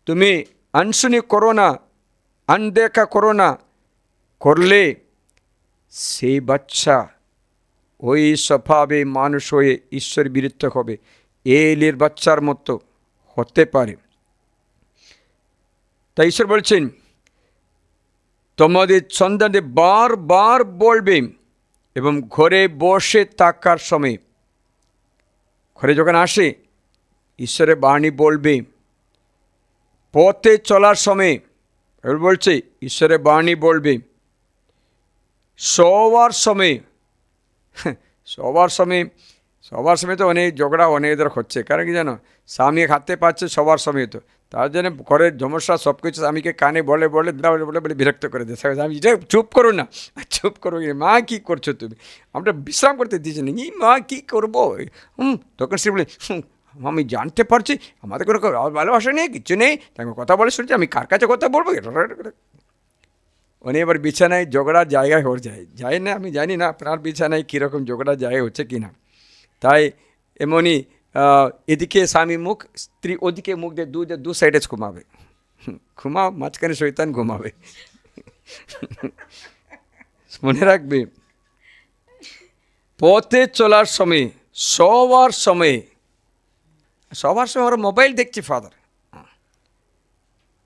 তুমি আনসুনি করো না, আনদেখা করো না, করলে সেই বাচ্চা ওই স্বভাবে মানুষ হয়ে ঈশ্বর বিরুদ্ধ হবে, এলির বাচ্চার মতো হতে পারে। তাই ঈশ্বর বলছেন তোমাদের সন্তানদের বারবার বলবে, এবং ঘরে বসে থাকার সময়, ঘরে যখন আসে ঈশ্বরের বাণী বলবে, পথে চলার সময় বলছে ঈশ্বরের বাণী বলবে, সবার সময় সবার সময় তো অনেক ঝগড়া অনেকদের হচ্ছে, কারণ কি জানো, স্বামী খাতে পাচ্ছে সবার সময়, তো তার জন্য ঘরের সমস্যা সব কিছু স্বামীকে কানে বলে বলে বলে বলে বিরক্ত করে দেয়। আমি চুপ করো না, চুপ করো, মা কী করছো তুমি, আমরা বিশ্রাম করতে দিচ্ছি না, এই মা কী করবো। তখন সে বলে আমি জানতে পারছি আমাদের কোনো ভালোবাসা নেই, কিছু নেই, তাকে কথা বলে শুনছি, আমি কার কাছে কথা বলবো। উনি এবার বিছানায় ঝগড়ার জায়গায় হয়ে যায় না, আমি জানি না আপনার বিছানায় কীরকম ঝগড়ার জায়গা হচ্ছে কি না। তাই এমনই এদিকে স্বামী মুখ, স্ত্রী ওদিকে মুখ দিয়ে দু সাইডে ঘুমাবে, মাঝখানে শয়তান ঘুমাবে। মনে রাখবে, পথে চলার সময় সবার সময় আমরা মোবাইল দেখছি ফাদার।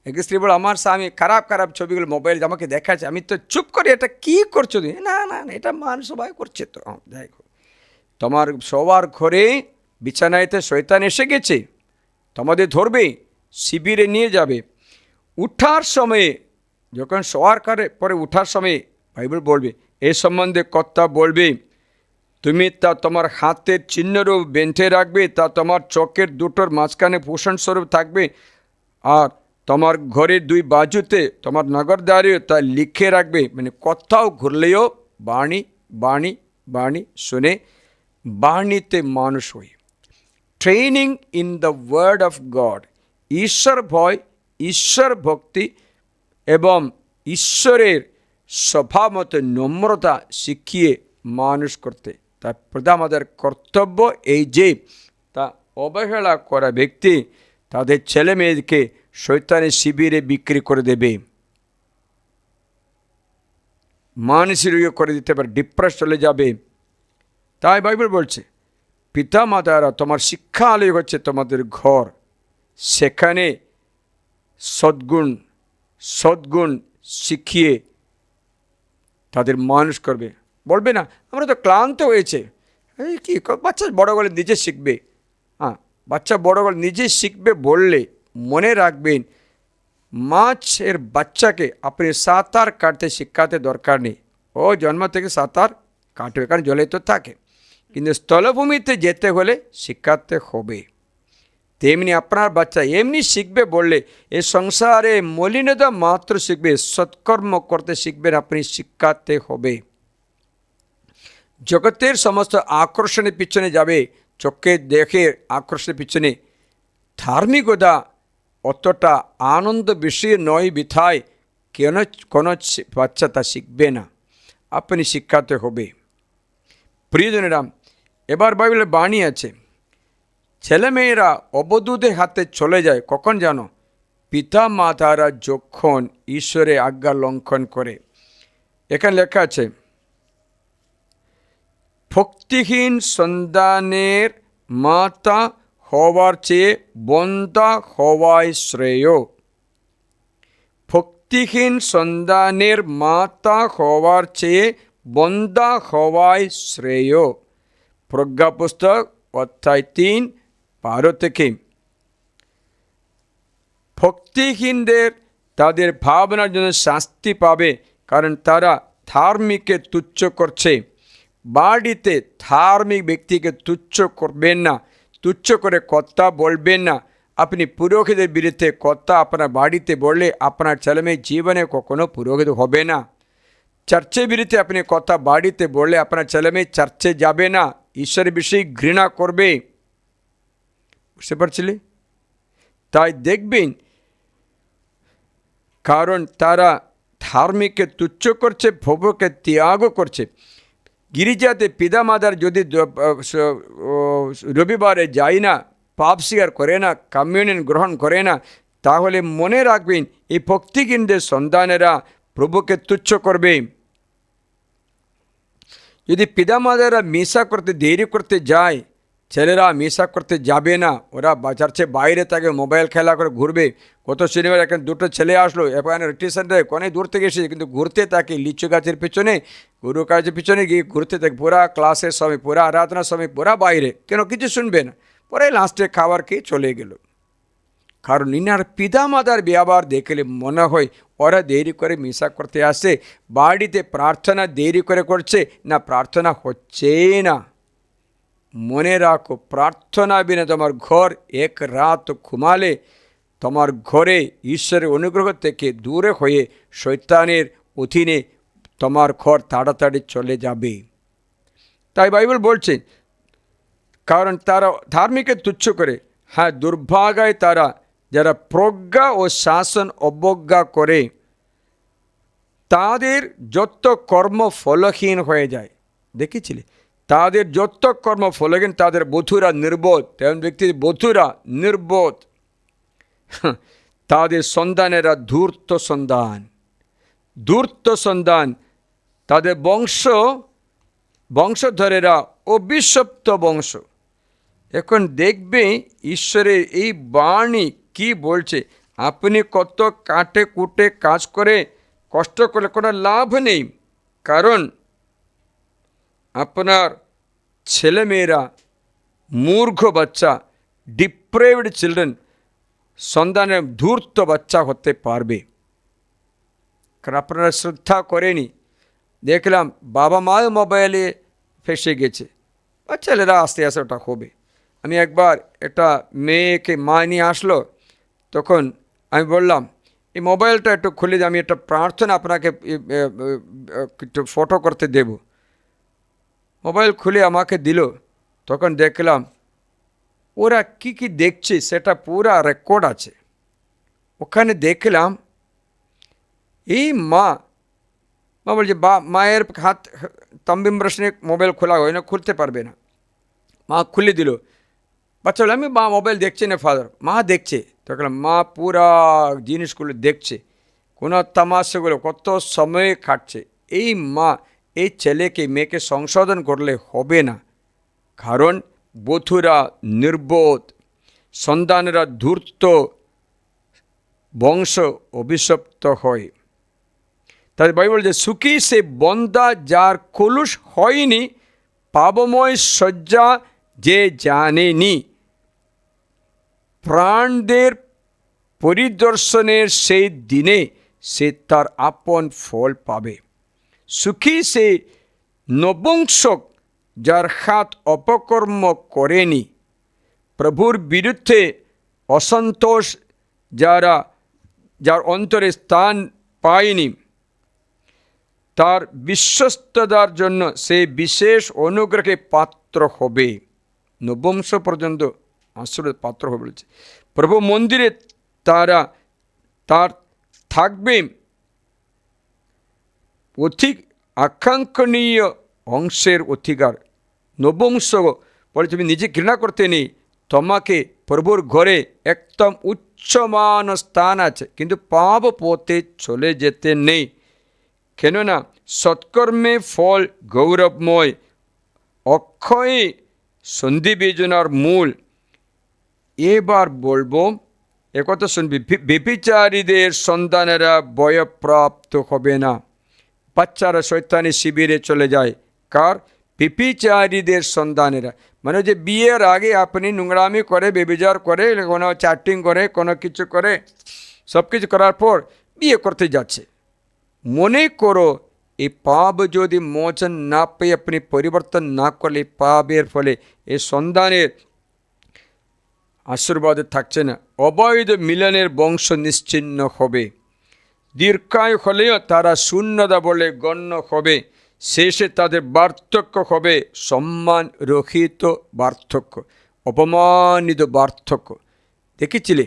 এক স্ত্রী বলে আমার স্বামী খারাপ ছবিগুলো মোবাইল আমাকে দেখাচ্ছে, আমি তো চুপ করি, এটা কী করছো তুমি? না এটা মানুষ সবাই করছে, তো যাই হোক, তোমার সবার ঘরে বিছানায়তে শয়তান এসে গেছে, তোমাদের ধরবে, শিবিরে নিয়ে যাবে। উঠার সময়ে, যখন শোয়ার পরে উঠার সময়ে বাইবেল বলবে, এ সম্বন্ধে কথা বলবে, তুমি তা তোমার হাতের চিহ্নরূপ বেঁধে রাখবে, তা তোমার চোখের দুটোর মাঝখানে ভূষণস্বরূপ থাকবে, আর তোমার ঘরের দুই বাজুতে তোমার নগরদ্বারেও তা লিখে রাখবে। মানে কোথাও ঘুরলেও বাণী বাণী বাণী শুনে বাণীতে মানুষ হই। Training in the word of God, ঈশ্বর ভয়, ঈশ্বর ভক্তি এবং ঈশ্বরের স্বভাব মতো নম্রতা শিখিয়ে মানুষ করতে, তার প্রধান আমাদের কর্তব্য এই যে তা অবহেলা করা ব্যক্তি তাদের ছেলে মেয়েকে শয়তানের শিবিরে বিক্রি করে দেবে, মানসিক রোগে করে দিতে পারে, ডিপ্রেস চলে যাবে। তাই বাইবেল বলছে পিতা মাতারা তোমার শিক্ষালয় হচ্ছে তোমাদের ঘর, সেখানে সদ্গুণ শিখিয়ে তাদের মানুষ করবে। বলবে না আমরা তো ক্লান্ত হয়েছে, এই কি বাচ্চা বড় গলে নিজে শিখবে। বাচ্চা বড় গলে নিজে শিখবে বললে মনে রাখবেন, মাছের বাচ্চাকে আপনি সাঁতার কাটতে শিখাতে দরকার নেই, ও জন্ম থেকে সাঁতার কাটবে, কারণ জলে তো থাকে, কিন্তু স্থলভূমিতে যেতে হলে শিখাতে হবে। তেমনি আপনার বাচ্চা এমনি শিখবে বললে এ সংসারে মলিনতা মাত্র শিখবে, সৎকর্ম করতে শিখবেন, আপনি শিখাতে হবে। জগতের সমস্ত আকর্ষণের পিছনে যাবে, চোখে দেখে আকর্ষণের পিছনে, ধার্মিকতা অতটা আনন্দ বিষয় নয় বিথায় কোনো বাচ্চা তা শিখবে না, আপনি শিখাতে হবে। প্রিয়জনেরা, এবার বাইবেলে বাণী আছে, ছেলেমেয়েরা অবধূদের হাতে চলে যায় কখন জানো? পিতা মাতারা যখন ঈশ্বরের আজ্ঞা লঙ্ঘন করে। এখানে লেখা আছে, ভক্তিহীন সন্তানের মাতা হওয়ার চেয়ে বন্ধা হওয়াই শ্রেয়। ভক্তিহীন সন্তানের মাতা হওয়ার চেয়ে বন্ধা হওয়াই শ্রেয়। প্রজ্ঞা পুস্তক অধ্যায় 3:12 থেকে। ভক্তিহীনদের তাদের ভাবনার জন্য শাস্তি পাবে, কারণ তারা ধার্মিককে তুচ্ছ করছে। বাড়িতে ধার্মিক ব্যক্তিকে তুচ্ছ করবেন না, তুচ্ছ করে কথা বলবেন না। আপনি পুরোহিতের বিরুদ্ধে কথা আপনার বাড়িতে বললে আপনার ছেলেমেয়ে জীবনে কখনো পুরোহিত হবে না। চার্চে বিরুদ্ধে আপনি কথা বাড়িতে বললে আপনার ছেলে মেয়ে চার্চে যাবে না, ঈশ্বরের বিষয়ে ঘৃণা করবে। বুঝতে পারছিলে? তাই দেখবেন, কারণ তারা ধার্মিককে তুচ্ছ করছে, প্রভুকে ত্যাগ করছে। গির্জাতে পিতা মাতার যদি রবিবারে যায় না, পাপ স্বীকার করে না, কমিউনিয়ন গ্রহণ করে না, তাহলে মনে রাখবেন এই ভক্তিহীনদের সন্তানেরা প্রভুকে তুচ্ছ করবে। যদি পিতা মাতারা মিশা করতে দেরি করতে যায়, ছেলেরা মিশা করতে যাবে না, ওরা চার্চে বাইরে থাকে, মোবাইল খেলা করে ঘুরবে। গত শনিবার এখন দুটো ছেলে আসলো, এখানে রেক্টিসেন্টে অনেক দূর থেকে এসেছে, কিন্তু ঘুরতে থাকে লিচু গাছের পিছনে, গুরু গাছের পিছনে গিয়ে ঘুরতে থাকে পুরা ক্লাসের সময়, পুরা আরাধনার সময় পুরা বাইরে, কেন কিছু শুনবে না। পরে লাস্টে খাবার খেয়ে চলে গেল। কারণ ইনার পিতা মাতার ব্যবহার দেখলে মনে হয় ওরা দেরি করে মিশা করতে আসে, বাড়িতে প্রার্থনা দেরি করে করছে না, প্রার্থনা হচ্ছে না। মনে রাখো, প্রার্থনা বিনা তোমার ঘর এক রাত ঘুমালে তোমার ঘরে ঈশ্বরের অনুগ্রহ থেকে দূরে হয়ে শয়তানের অধীনে তোমার ঘর তাড়াতাড়ি চলে যাবে। তাই বাইবেল বলছে, কারণ তারা ধার্মিককে তুচ্ছ করে। হ্যাঁ, দুর্ভাগায় তারা যারা প্রজ্ঞা ও শাসন অবজ্ঞা করে, তাদের যত কর্ম ফলহীন হয়ে যায়। দেখেছিলে? তাদের যত কর্ম ফলহীন, তাদের বধূরা নির্বোধ, তেমন ব্যক্তি বধূরা নির্বোধ, তাদের সন্তানেরা ধূর্ত সন্তান, ধূর্ত সন্তান, তাদের বংশধরেরা অভিশপ্ত বংশ। এখন দেখবে ঈশ্বরের এই বাণী কি বলছে। আপনি কত কাটে কুটে কাজ করে কষ্ট করলে কোনো লাভ নেই, কারণ আপনার ছেলেমেয়েরা মূর্খ বাচ্চা, ডিপ্রেভড চিলড্রেন, সন্তানের ধূর্ত বাচ্চা হতে পারবে। কারণ আপনারা শ্রদ্ধা করেনি। দেখলাম বাবা মাও মোবাইলে ফেসে গেছে, আর ছেলেরা আস্তে আস্তে ওটা হবে। আমি একবার একটা মেয়েকে মা নিয়ে আসলো, তখন আমি বললাম এই মোবাইলটা একটু খুলে দিয়ে আমি একটা প্রার্থনা আপনাকে একটু ফটো করতে দেব। মোবাইল খুলে আমাকে দিল, তখন দেখলাম ওরা কি কি দেখছে সেটা পুরা রেকর্ড আছে। ওখানে দেখলাম এই মা বলছে, মায়ের হাত তাম্বিম ব্রাশনে মোবাইল খোলা হয় না, খুলতে পারবে না। মা খুলে দিল, বাচ্চা বলে আমি মা মোবাইল দেখছে না ফাদার। মা দেখছে, তখন মা পুরা জিনিসগুলো দেখছে, কোনো তামাশাগুলো কত সময় কাটছে। এই মা এই ছেলেকে মেয়েকে সংশোধন করলে হবে না, কারণ বধূরা নির্বোধ, সন্তানেরা ধূর্ত, বংশ অভিশপ্ত হয়। তাই বাইবেল যে সুখী সে বন্দা যার কলুষ হয়নি, পাবময় শয্যা যে জানেনি, প্রাণদের পরিদর্শনের সেই দিনে সে তার আপন ফল পাবে। সুখী সে নবংশক যার হাত অপকর্ম করেনি, প্রভুর বিরুদ্ধে অসন্তোষ যার অন্তরে স্থান পায়নি, তার বিশ্বস্ততার জন্য সে বিশেষ অনুগ্রহে পাত্র হবে। নবংশ পর্যন্ত আশ্রয়ের পাত্র হবে বলেছে। প্রভু মন্দিরে তার থাকবে আকাঙ্ক্ষণীয় অংশের অধিকার। নবংশ বলে তুমি নিজে ঘৃণা করতে নেই, তোমাকে প্রভুর ঘরে একদম উচ্চমান স্থান আছে, কিন্তু পাপ পথে চলে যেতে নেই। কেননা সৎকর্মে ফল গৌরবময়, অক্ষয় সন্ধিবেজনার মূল। এবার বলবো, একথা শুনবি, ব্যভিচারীদের সন্তানেরা বয়প্রাপ্ত হবে না। বাচ্চারা শয়তানি শিবিরে চলে যায়। কার? ব্যভিচারীদের সন্তানেরা, মানে যে বিয়ের আগে আপনি নোংরামি করে, ব্যভিচার করে, কোনো চ্যাটিং করে, কোনো কিছু করে, সব কিছু করার পর বিয়ে করতে যাচ্ছে। মনে করো এই পাপ যদি মোচন না পেয়ে আপনি পরিবর্তন না করলে, পাপের ফলে এই সন্তানের আশীর্বাদে থাকছে না, অবৈধ মিলনের বংশ নিশ্চিহ্ন হবে। দীর্ঘায়ু হলেও তারা শূন্যতা বলে গণ্য হবে। শেষে তাদের বার্ধক্য হবে সম্মান রহিত বার্ধক্য, অপমানিত বার্ধক্য। দেখেছিলে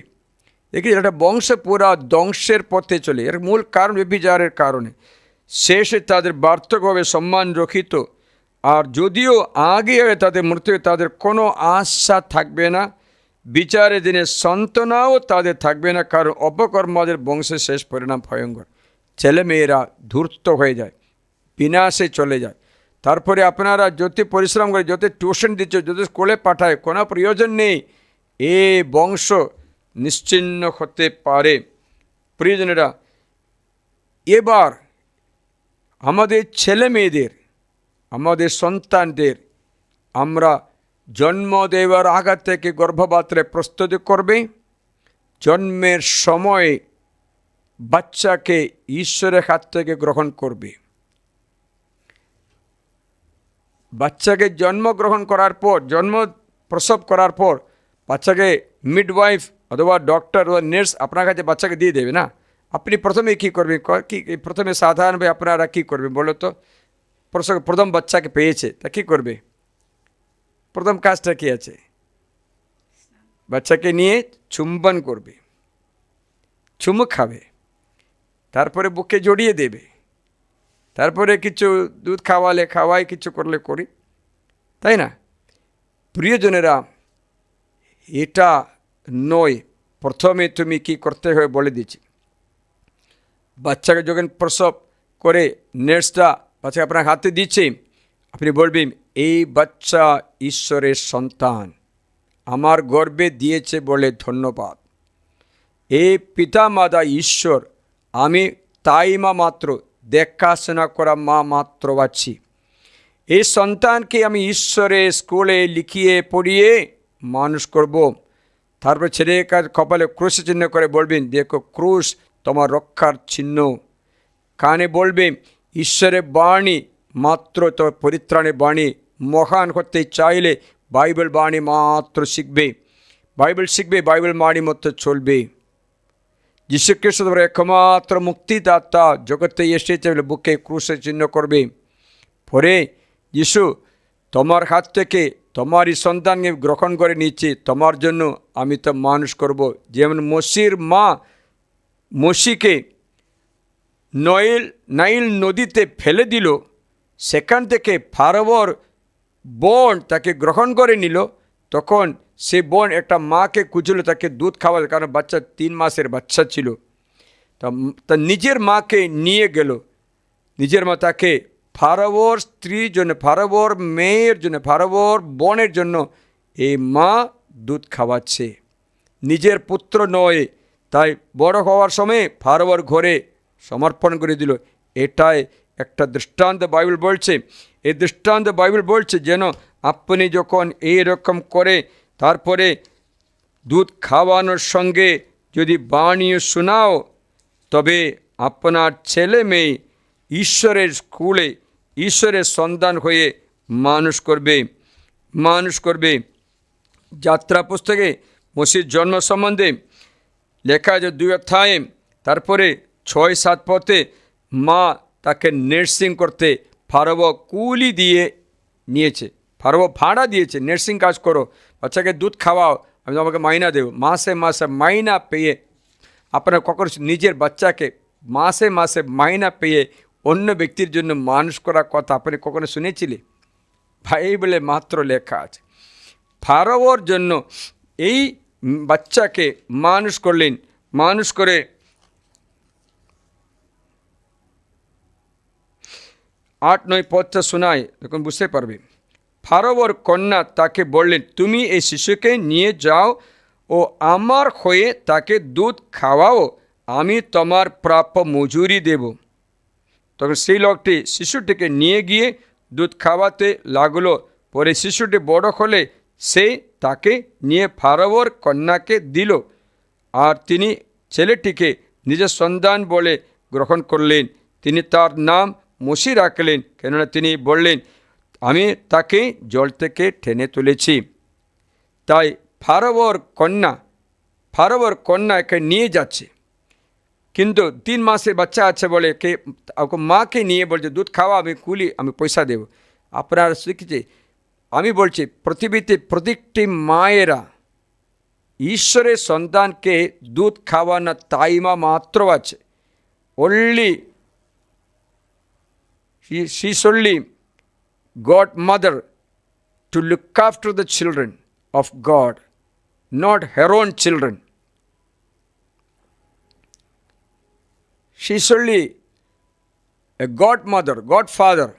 একটা বংশ পুরা ধ্বংসের পথে চলে। এর মূল কারণ ব্যভিচারের কারণে। শেষে তাদের বার্ধক্য হবে সম্মান রহিত। আর যদিও আগে তাদের মৃত্যু, তাদের কোনো আশা থাকবে না। বিচারের দিনে সান্ত্বনাও তাদের থাকবে না, কারণ অপকর্মদের বংশের শেষ পরিণাম ভয়ঙ্কর। ছেলেমেয়েরা ধূর্ত হয়ে যায়, বিনাশে চলে যায়। তারপরে আপনারা যত পরিশ্রম করে, যত টিউশন দিচ্ছ, যত স্কুলে পাঠায়, কোনো প্রয়োজন নেই। এই বংশ নিশ্চিহ্ন হতে পারে। প্রিয়জনেরা, এবার আমাদের ছেলে মেয়েদের, আমাদের সন্তানদের আমরা জন্ম দেওয়ার আঘাত থেকে গর্ভপাত্রে প্রস্তুতি করবে। জন্মের সময় বাচ্চাকে ঈশ্বরের হাত থেকে গ্রহণ করবে। বাচ্চাকে জন্মগ্রহণ করার পর, জন্ম প্রসব করার পর বাচ্চাকে মিডওয়াইফ অথবা ডক্টর অথবা নার্স আপনার কাছে বাচ্চাকে দিয়ে দেবে না। আপনি প্রথমে কী করবেন? প্রথমে সাধারণভাবে আপনারা কী করবেন বলো তো? প্রথম বাচ্চাকে পেয়েছে, তা কী করবে? প্রথম কাজটা কী আছে? বাচ্চাকে নিয়ে চুম্বন করবে, চুমু খাবে, তারপরে বুকে জড়িয়ে দেবে, তারপরে কিছু দুধ খাওয়াই, কিছু করলে করি, তাই না? প্রিয়জনেরা, এটা নয়। প্রথমে তুমি কি করতে হবে বলে দিচ্ছি। বাচ্চাকে যখন প্রসব করে নার্সটা বাচ্চাকে আপনার হাতে দিচ্ছে, আপনি বলবেন, এই বাচ্চা ঈশ্বরের সন্তান, আমার গর্বে দিয়েছে বলে ধন্যবাদ। এই পিতা মাতা ঈশ্বর, আমি তাই মা মাত্র, দেখাশোনা করা মা মাত্র আছি। এই সন্তানকে আমি ঈশ্বরের স্কুলে লিখিয়ে পড়িয়ে মানুষ করব। তারপর ছেলের কাজ কপালে ক্রুশ চিহ্ন করে বলবেন, দেখো ক্রুশ তোমার রক্ষার চিহ্ন। কানে বলবেন, ঈশ্বরের বাণী মাত্র তোমার পরিত্রাণের বাণী। মহান হতে চাইলে বাইবেল বাণী মাত্র শিখবে, বাইবেল শিখবে, বাইবেল বাণী মতো চলবে। যীশুখ্রিস্ট তোমার একমাত্র মুক্তিদাতা, জগতে এসেছে বলে বুকে ক্রুশের চিহ্ন করবে। পরে যিশু তোমার হাত থেকে তোমারই সন্তানকে গ্রহণ করে নিচ্ছি, তোমার জন্য আমি তো মানুষ করব। যেমন মসির মা মসিকে নাইল নদীতে ফেলে দিল, সেখান থেকে ফারাওর বোন তাকে গ্রহণ করে নিল। তখন সে বোন একটা মাকে খুঁজল, তাকে দুধ খাওয়াল, কারণ বাচ্চা 3 মাসের বাচ্চা ছিল। তা নিজের মাকে নিয়ে গেল। নিজের মা তাকে ফারাওর স্ত্রীর জন্য, ফারাওর মেয়ের জন্য, ফারাওর বোনের জন্য এই মা দুধ খাওয়াচ্ছে, নিজের পুত্র নয়। তাই বড় হওয়ার সময় ফারাওর ঘরে সমর্পণ করে দিল। এটাই একটা দৃষ্টান্ত বাইবেল বলছে। এই দৃষ্টান্ত বাইবেল বলছে যেন আপনি যখন এইরকম করে তারপরে দুধ খাওয়ানোর সঙ্গে যদি বাণীও শোনাও, তবে আপনার ছেলে মেয়ে ঈশ্বরের স্কুলে ঈশ্বরের সন্তান হয়ে মানুষ করবে। যাত্রা পুস্তকে মসির জন্ম সম্বন্ধে লেখা আছে 2 অধ্যায়ে, তারপরে 6-7 পথে মা তাকে নার্সিং করতে ফারাও কুলি দিয়ে নিয়েছে, ফারাও ভাড়া দিয়েছে, নার্সিং কাজ করো, বাচ্চাকে দুধ খাওয়াও, আমি তোমাকে মাইনা দেব। মাসে মাসে মাইনা পেয়ে আপনারা কখনো নিজের বাচ্চাকে মাসে মাসে মাইনা পেয়ে অন্য ব্যক্তির জন্য মানুষ করার কথা আপনি কখনো শুনেছিলেন? বাইবেলে মাত্র লেখা আছে। ফারাওর জন্য এই বাচ্চাকে মানুষ করলেন, মানুষ করে 8-9 পদটা শোনায়, তখন বুঝতে পারবে। ফারাওর কন্যা তাকে বললেন, তুমি এই শিশুকে নিয়ে যাও ও আমার হয়ে তাকে দুধ খাওয়াও, আমি তোমার প্রাপ্য মজুরি দেব। তখন সেই লোকটি শিশুটিকে নিয়ে গিয়ে দুধ খাওয়াতে লাগলো। পরে শিশুটি বড় হলে সে তাকে নিয়ে ফারাওর কন্যাকে দিল, আর তিনি ছেলেটিকে নিজের সন্তান বলে গ্রহণ করলেন। তিনি তার নাম মসি রাখলেন, কেননা তিনি বললেন, আমি তাকে জল থেকে টেনে তুলেছি। তাই ফারাওর কন্যা একে নিয়ে যাচ্ছে। কিন্তু 3 মাসের বাচ্চা আছে বলে কে ওকে মাকে নিয়ে বলছে দুধ খাওয়া, আমি কুলি, আমি পয়সা দেব। আপনারা শিখেছে, আমি বলছি পৃথিবীতে প্রত্যেকটি মায়েরা ঈশ্বরের সন্তানকে দুধ খাওয়ানো তাইমা মাত্র আছে। only she's only God mother to look after the children of God, not her own children. She's only a godmother, godfather.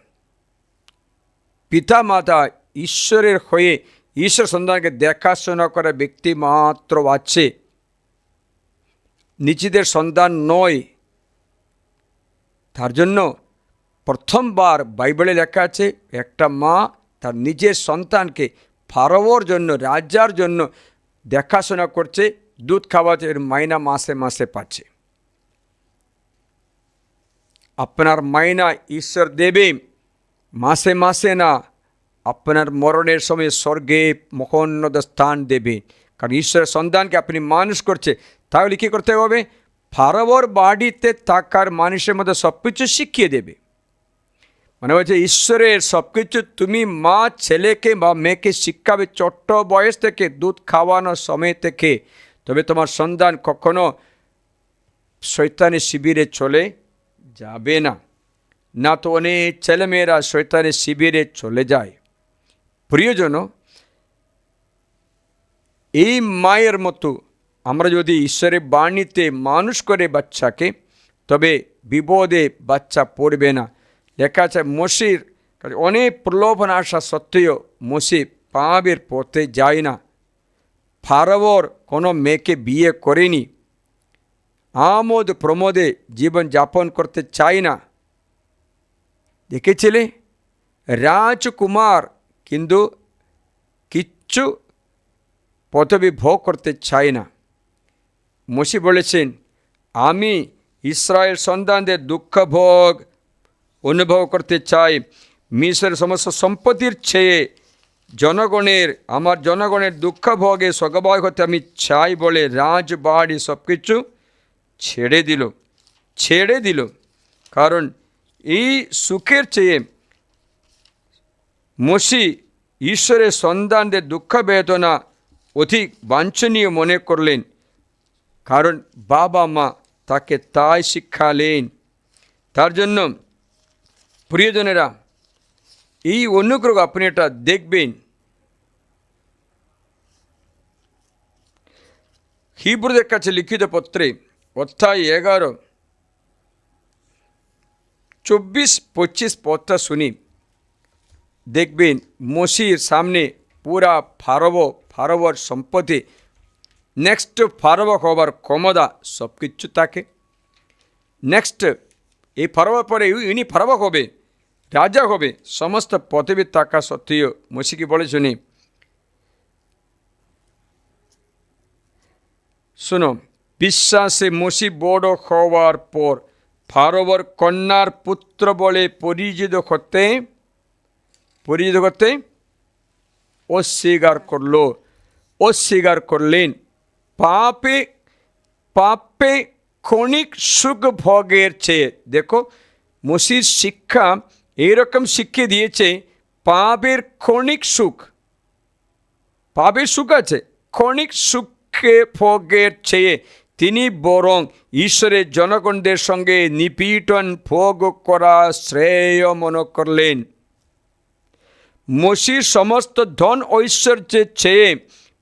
পিতা মাতা ঈশ্বরের হয়ে ঈশ্বর সন্তানকে দেখাশোনা করা ব্যক্তি মাত্র আছে, নিজেদের সন্তান নয়। তার জন্য প্রথমবার বাইবেলে লেখা আছে একটা মা তার নিজের সন্তানকে ফারাওর জন্য, রাজার জন্য দেখাশোনা করছে, দুধ খাওয়াচ্ছে, এর মাইনা মাসে মাসে পাচ্ছে। আপনার মাইনা ঈশ্বর দেবে মাসে মাসে না, আপনার মরণের সময় স্বর্গে মহোন্নত স্থান দেবে। কারণ ঈশ্বরের সন্তানকে আপনি মানুষ করছে, তাহলে কী করতে হবে? ফারাওর বাড়িতে থাকার মানুষের মধ্যে সব কিছু শিখিয়ে দেবে। মানে হচ্ছে ঈশ্বরের সব কিছু তুমি মা ছেলেকে বা মেয়েকে শিখাবে ছোট্ট বয়স থেকে, দুধ খাওয়ানোর সময় থেকে। তবে তোমার সন্তান কখনো শয়তানের শিবিরে চলে যাবে না। না তো অনেক ছেলেমেয়েরা শয়তানের শিবিরে চলে যায়। প্রিয়জন, এই মায়ের মতো আমরা যদি ঈশ্বরের বাণীতে মানুষ করে বাচ্চাকে, তবে বিপদে বাচ্চা পড়বে না। লেখা আছে মোশির অনেক প্রলোভন আসা সত্ত্বেও মোশি পাপের পথে যায় না। ফারাওর কোনো মেয়েকে বিয়ে করেনি, আমোদ প্রমোদে জীবন যাপন করতে চায় না। দেখেছিলে রাজকুমার কিন্তু কিচ্ছু পদবি ভোগ করতে চায় না। মোশি বলেছেন, আমি ইসরায়েল সন্তানদের দুঃখ ভোগ অনুভব করতে চাই, মিশরের সমস্ত সম্পত্তির চেয়ে আমার জনগণের দুঃখ ভোগে সগবাই হতে আমি চাই বলে রাজবাড়ি সব কিছু ছেড়ে দিল। কারণ এই সুখের চেয়ে মোশি ঈশ্বরের সন্তানদের দুঃখ বেদনা অধিক বাঞ্ছনীয় মনে করলেন, কারণ বাবা মা তাকে তাই শিক্ষালেন। তার জন্য প্রিয়জনেরা, এই অনুগ্রহ আপনি এটা দেখবেন। হিব্রুদের কাছে লিখিত পত্রে অধ্যায় 11 24-25 পদটা শুনি, দেখবেন মোশির সামনে পুরা ফারাওর সম্পত্তি, নেক্সট ফারাও হবার ক্ষমতা সব কিছু থাকে। নেক্সট এই ফারাওর পরে ইনি ফারাও হবে, রাজা হবে, সমস্ত পদবী থাকা সত্ত্বেও মোশি কি বলে শুনি, শুনো, বিশ্বাসে মোশি বড় হওয়ার পর ফারাওর কন্যার পুত্র বলে পরিচিত করতে অস্বীকার করলেন। পাপে ক্ষণিক সুখ ভোগের চেয়ে, দেখো মোশির শিক্ষা এইরকম শিখিয়ে দিয়েছে, পাপের সুখ আছে, ক্ষণিক সুখে ভোগের চেয়ে তিনি বরং ঈশ্বরের জনগণদের সঙ্গে নিপীড়ন ভোগ করা শ্রেয় মনে করলেন। মোশির সমস্ত ধন ঐশ্বর্যের চেয়ে,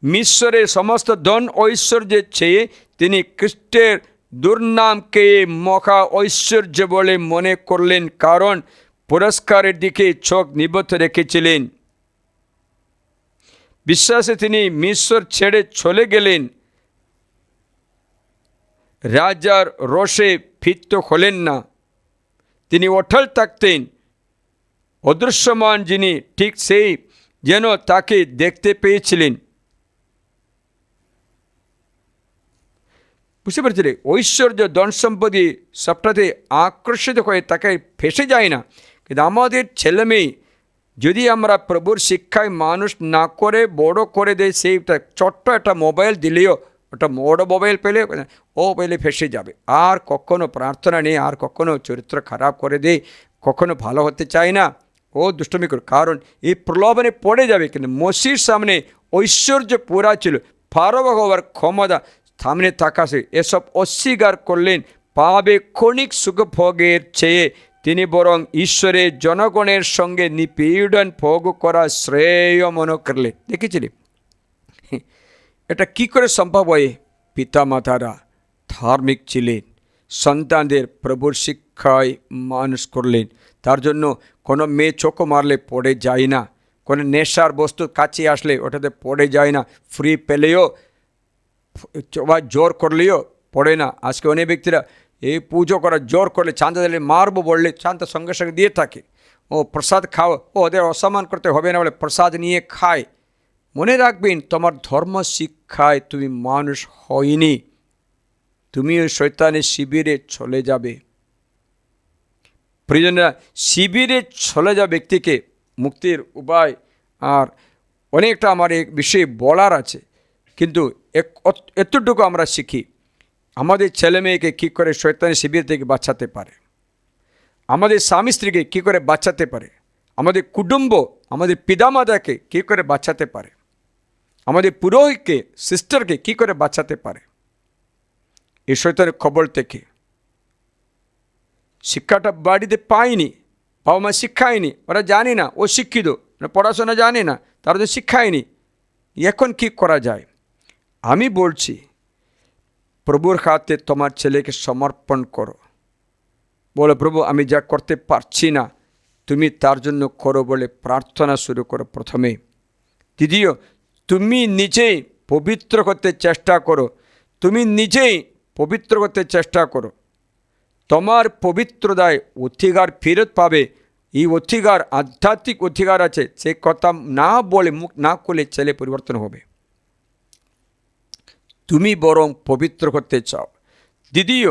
মিশরের সমস্ত ধন ঐশ্বর্যের চেয়ে তিনি খ্রিস্টের দুর্নামকে মহা ঐশ্বর্য বলে মনে করলেন, কারণ পুরস্কারের দিকে চোখ নিবদ্ধ রেখেছিলেন। বিশ্বাসে তিনি মিশর ছেড়ে চলে গেলেন, রাজার রোষে ক্ষিপ্ত হলেন না। তিনি অটল থাকতেন। অদৃশ্যমান যিনি ঠিক সেই যেন তাকে দেখতে পেয়েছিলেন। বুঝতে পেরেছিলেন? ঐশ্বর্য ধন সম্পত্তি সবটাতে আকর্ষিত হয়ে তাকে ফেসে যায় না। কিন্তু আমাদের ছেলেমেয়ে যদি আমরা প্রভুর শিক্ষায় মানুষ না করে বড় করে দেয়, সেইটা ছোট্ট একটা মোবাইল দিলেও ওটা বড় মোবাইল পেলে ও পেলে ফেসে যাবে, আর কখনো প্রার্থনা নেই, আর কখনো চরিত্র খারাপ করে দেয়, কখনো ভালো হতে চায় না, ও দুষ্টমি করে, কারণ এই প্রলোভনে পড়ে যাবে। কিন্তু মসির সামনে ঐশ্বর্য পুরা ছিল, ফারো হওয়ার ক্ষমতা সামনে থাকাছে, এসব অস্বীকার করলেন, পাবে ক্ষণিক সুখভোগের চেয়ে তিনি বরং ঈশ্বরের জনগণের সঙ্গে নিপীড়ন ভোগ করা শ্রেয় মনে করলেন। দেখেছিলি এটা কি করে সম্ভব হয়? পিতামাতারা ধার্মিক ছিলেন, সন্তানদের প্রভুর শিক্ষায় মানুষ করলেন। তার জন্য কোনো মেয়ে চোখ মারলে পড়ে যায় না, কোনো নেশার বস্তু কাছে আসলে ওটাতে পড়ে যায় না, ফ্রি পেলেও বা জোর করলেও পড়ে না। আজকে অনেক ব্যক্তিরা এই পুজো করা জোর করলে, চাঁদা দিলে মারবো বললে চাঁদা সঙ্গে সঙ্গে দিয়ে থাকে। ও প্রসাদ খাও, ও ওদের অসম্মান করতে হবে না বলে প্রসাদ নিয়ে খায়। মনে রাখবেন, তোমার ধর্ম শিক্ষায় তুমি মানুষ হয়নি, তুমি ওই শয়তানের শিবিরে চলে যাবে। প্রিয়জনরা, শিবিরে চলে যাওয়া ব্যক্তিকে মুক্তির উপায় আর অনেকটা আমার এই বিষয়ে বলার আছে, কিন্তু এতটুকু আমরা শিখি আমাদের ছেলে মেয়েকে কী করে শয়তানের শিবির থেকে বাঁচাতে পারে, আমাদের স্বামী স্ত্রীকে কী করে বাঁচাতে পারে, আমাদের কুটুম্ব, আমাদের পিতামাতাকে কী করে বাঁচাতে পারে, আমাদের পুরোহিতকে, সিস্টারকে কী করে বাঁচাতে পারে এই শয়তানের খবর থেকে। শিক্ষাটা বাড়িতে পায়নি, বাবা মা শিক্ষায়নি, ওরা জানে না, ও শিক্ষিত, পড়াশোনা জানে না, তারা তো শিক্ষায়নি। এখন কী করা যায়? আমি বলছি, প্রভুর হাতে তোমার ছেলেকে সমর্পণ করো। বলো, প্রভু আমি যা করতে পারছি না, তুমি তার জন্য করো বলে প্রার্থনা শুরু করো প্রথমে। দ্বিতীয়, তুমি নিজেই পবিত্র করতে চেষ্টা করো, তুমি নিজেই পবিত্র করতে চেষ্টা করো। তোমার পবিত্রতায় অধিকার ফেরত পাবে। এই অধিকার আধ্যাত্মিক অধিকার আছে, সে কথা না বলে, মুখ না করলে ছেলে পরিবর্তন হবে। তুমি বরং পবিত্র করতে চাও। দ্বিতীয়,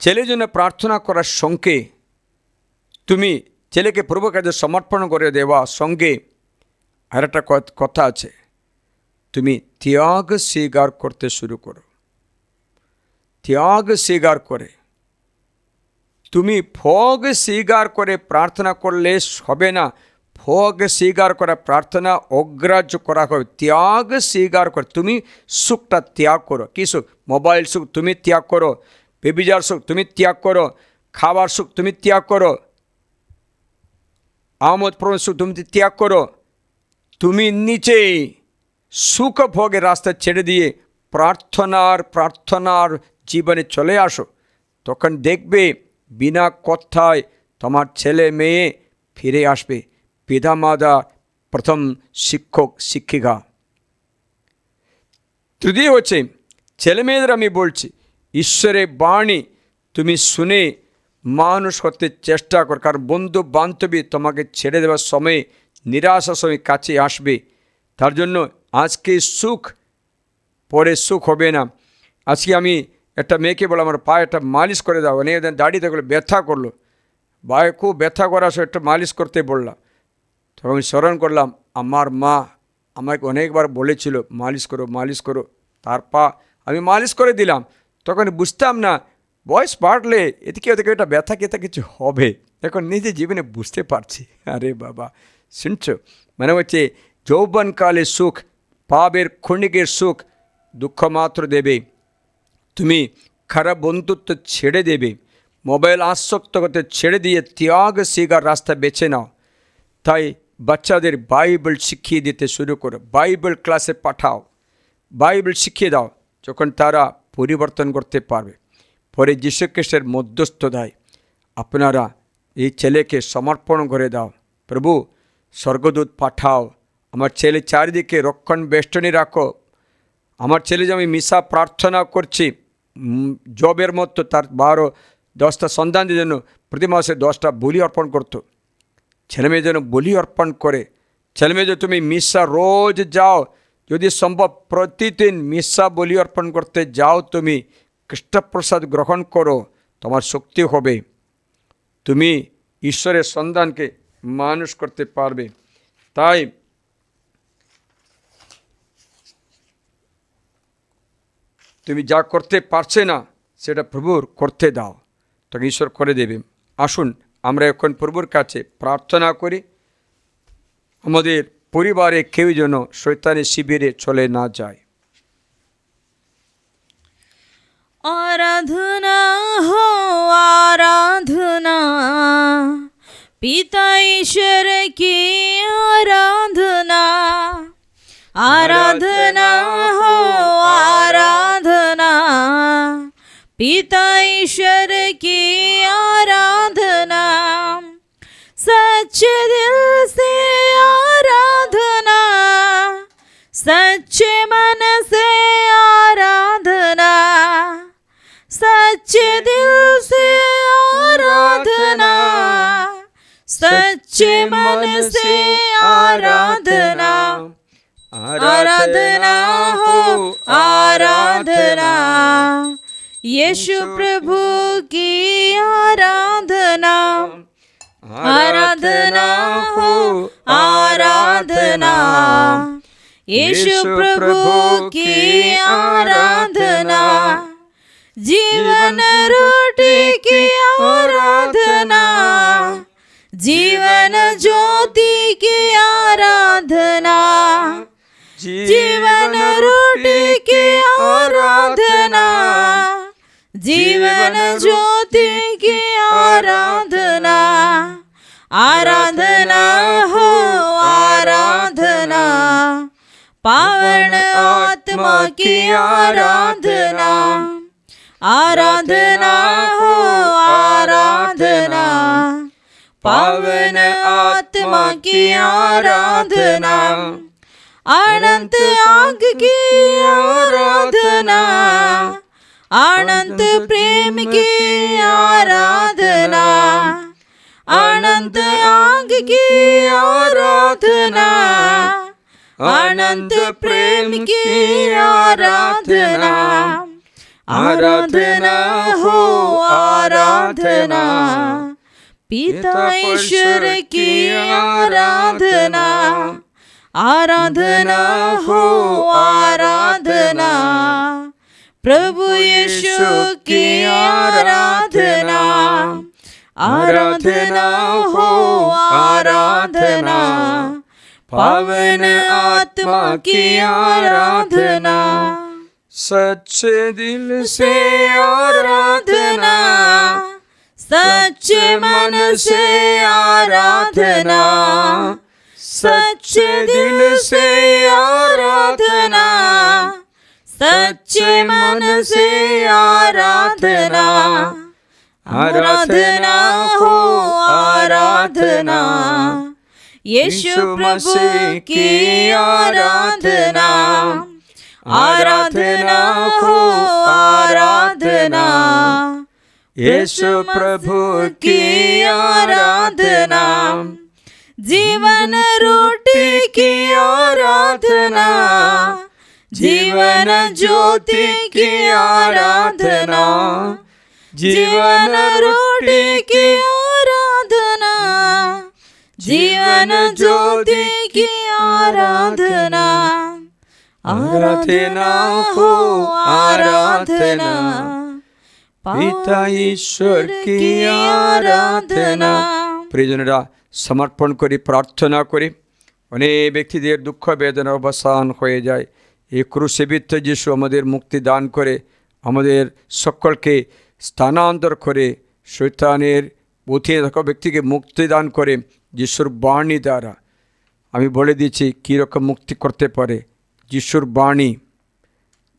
ছেলের জন্য প্রার্থনা করার সঙ্গে তুমি ছেলেকে প্রভুর কাছে সমর্পণ করে দেওয়া সঙ্গে আর একটা কথা আছে, তুমি ত্যাগ স্বীকার করতে শুরু করো। ত্যাগ স্বীকার করে, তুমি ভোগ স্বীকার করে প্রার্থনা করলে হবে না, ভোগ স্বীকার করা প্রার্থনা অগ্রাহ্য করা হবে। ত্যাগ স্বীকার করে তুমি সুখটা ত্যাগ করো। কী সুখ? মোবাইল সুখ তুমি ত্যাগ করো, বেবিজার সুখ তুমি ত্যাগ করো, খাবার সুখ তুমি ত্যাগ করো, আমোদ প্রমোদ সুখ তুমি ত্যাগ করো। তুমি নিজেই সুখ ভোগের রাস্তা ছেড়ে দিয়ে প্রার্থনার জীবনে চলে আসো। তখন দেখবে বিনা কথায় তোমার ছেলে মেয়ে ফিরে আসবে। পিতামাতা প্রথম শিক্ষক শিক্ষিকা। তৃতীয় হচ্ছে, ছেলে মেয়েদের আমি বলছি, ঈশ্বরের বাণী তুমি শুনে মানুষ হতে চেষ্টা কর, কারণ বন্ধু বান্ধবী তোমাকে ছেড়ে দেওয়ার সময়, নিরাশার সময় কাছে আসবে। তার জন্য আজকে সুখ, পরে সুখ হবে না। আজকে আমি একটা মেয়েকে বললাম, আমার পায়ে একটা মালিশ করে দাও, অনেক দাঁড়িয়ে থাকলে ব্যথা করলো, পায়ে খুব ব্যথা করার সময় একটা মালিশ করতে বললাম। তখন আমি স্মরণ করলাম, আমার মা আমাকে অনেকবার বলেছিল মালিশ করো মালিশ করো, তার পা আমি মালিশ করে দিলাম। তখন বুঝতাম না বয়স বাড়লে এদিকে ওদিকে একটা ব্যথা কেতা কিছু হবে। এখন নিজে জীবনে বুঝতে পারছি, আরে বাবা শুনছো, মানে হচ্ছে যৌবনকালে সুখ, পাবের ক্ষণিকের সুখ দুঃখ মাত্র দেবে। তুমি খারাপ বন্ধুত্ব ছেড়ে দেবে, মোবাইল আসক্ত করতে ছেড়ে দিয়ে ত্যাগ স্বীকার রাস্তা বেছে নাও। তাই বাচ্চাদের বাইবেল শিখিয়ে দিতে শুরু করো, বাইবেল ক্লাসে পাঠাও, বাইবেল শিখিয়ে দাও, যখন তারা পরিবর্তন করতে পারবে। পরে যীশু খ্রিস্টের মধ্যস্থতায় আপনারা এই ছেলেকে সমর্পণ করে দাও, প্রভু স্বর্গদূত পাঠাও, আমার ছেলে চারিদিকে রক্ষণ বেষ্টনী রাখো। আমার ছেলে যে আমি মিশা প্রার্থনা করছি, জবের মতো তার 12-10টা সন্তানদের জন্য প্রতি মাসে 10টা বলি অর্পণ করতো, ছেলেমেয়ে যেন বলি অর্পণ করে। ছেলেমেয়ে যে তুমি মিশা রোজ যাও, যদি সম্ভব প্রতিদিন মিশা বলি অর্পণ করতে যাও, তুমি কৃষ্ণপ্রসাদ গ্রহণ করো, তোমার শক্তি হবে, তুমি ঈশ্বরের সন্তানকে মানুষ করতে পারবে। তাই তুমি যা করতে পারছে না সেটা প্রভুর করতে দাও, তখন ঈশ্বর করে দেবে। আসুন আমরা এখন প্রভুর কাছে প্রার্থনা করি, আমাদের পরিবারে কেউ যেন শয়তানের শিবিরে চলে না যায়।
आराधना हो आराधना, पिता ईश्वर की आराधना। आराधना हो आराधना, पिता ईश्वर की आराधना। सच्चे दिल से आराधना, सच्चे मन से आराधना, सच्चे दिल से आराधना, सच्चे मन से आराधना। आराधना हो आराधना, यीशु प्रभु की आराधना। आराधना हो आराधना, यीशु प्रभु की आराधना। जीवन रोटी की आराधना, जीवन ज्योति की आराधना। जीवन रोटी की आराधना, जीवन ज्योति की आराधना। आराधना हो आराधना, पावन आत्मा की आराधना। आराधना हो आराधना, पावन आत्मा की आराधना। अनंत आग की आराधना, अनंत प्रेम की आराधना। अनंत आग की आराधना, अनंत प्रेम की आराधना। आराधना हो आराधना, पिता ईश्वर की आराधना। आराधना हो आराधना, प्रभु यीशु की आराधना। आराधना हो आराधना, पावन आत्मा की आराधना।
सच्चे दिल से आराधना,
सच्चे मन से आराधना। सच्चे दिल से आराधना, सच्चे मन से आराधना। आराधना हो आराधना, यीशु मसीह की आराधना। आराधना हो आराधना, यीशु प्रभु की आराधना। जीवन रोटी की आराधना, जीवन ज्योति की आराधना। जीवन रोटी की आराधना, जीवन ज्योति की आराधना। आराधना हो आराधना,
পিতা ঈশ্বর কি আরাধনা। প্রিয়জনেরা, সমর্পণ করি, প্রার্থনা করি। অনেক ব্যক্তিদের দুঃখ বেদনা অবসান হয়ে যায়। এই ক্রুশবিদ্ধ যিশু আমাদের মুক্তি দান করে, আমাদের সকলকে স্থানান্তর করে, শয়তানের বুথিয়ে থাকা ব্যক্তিকে মুক্তি দান করে যিশুর বাণী দ্বারা। আমি বলে দিচ্ছি কীরকম মুক্তি করতে পারে। যিশুর বাণী,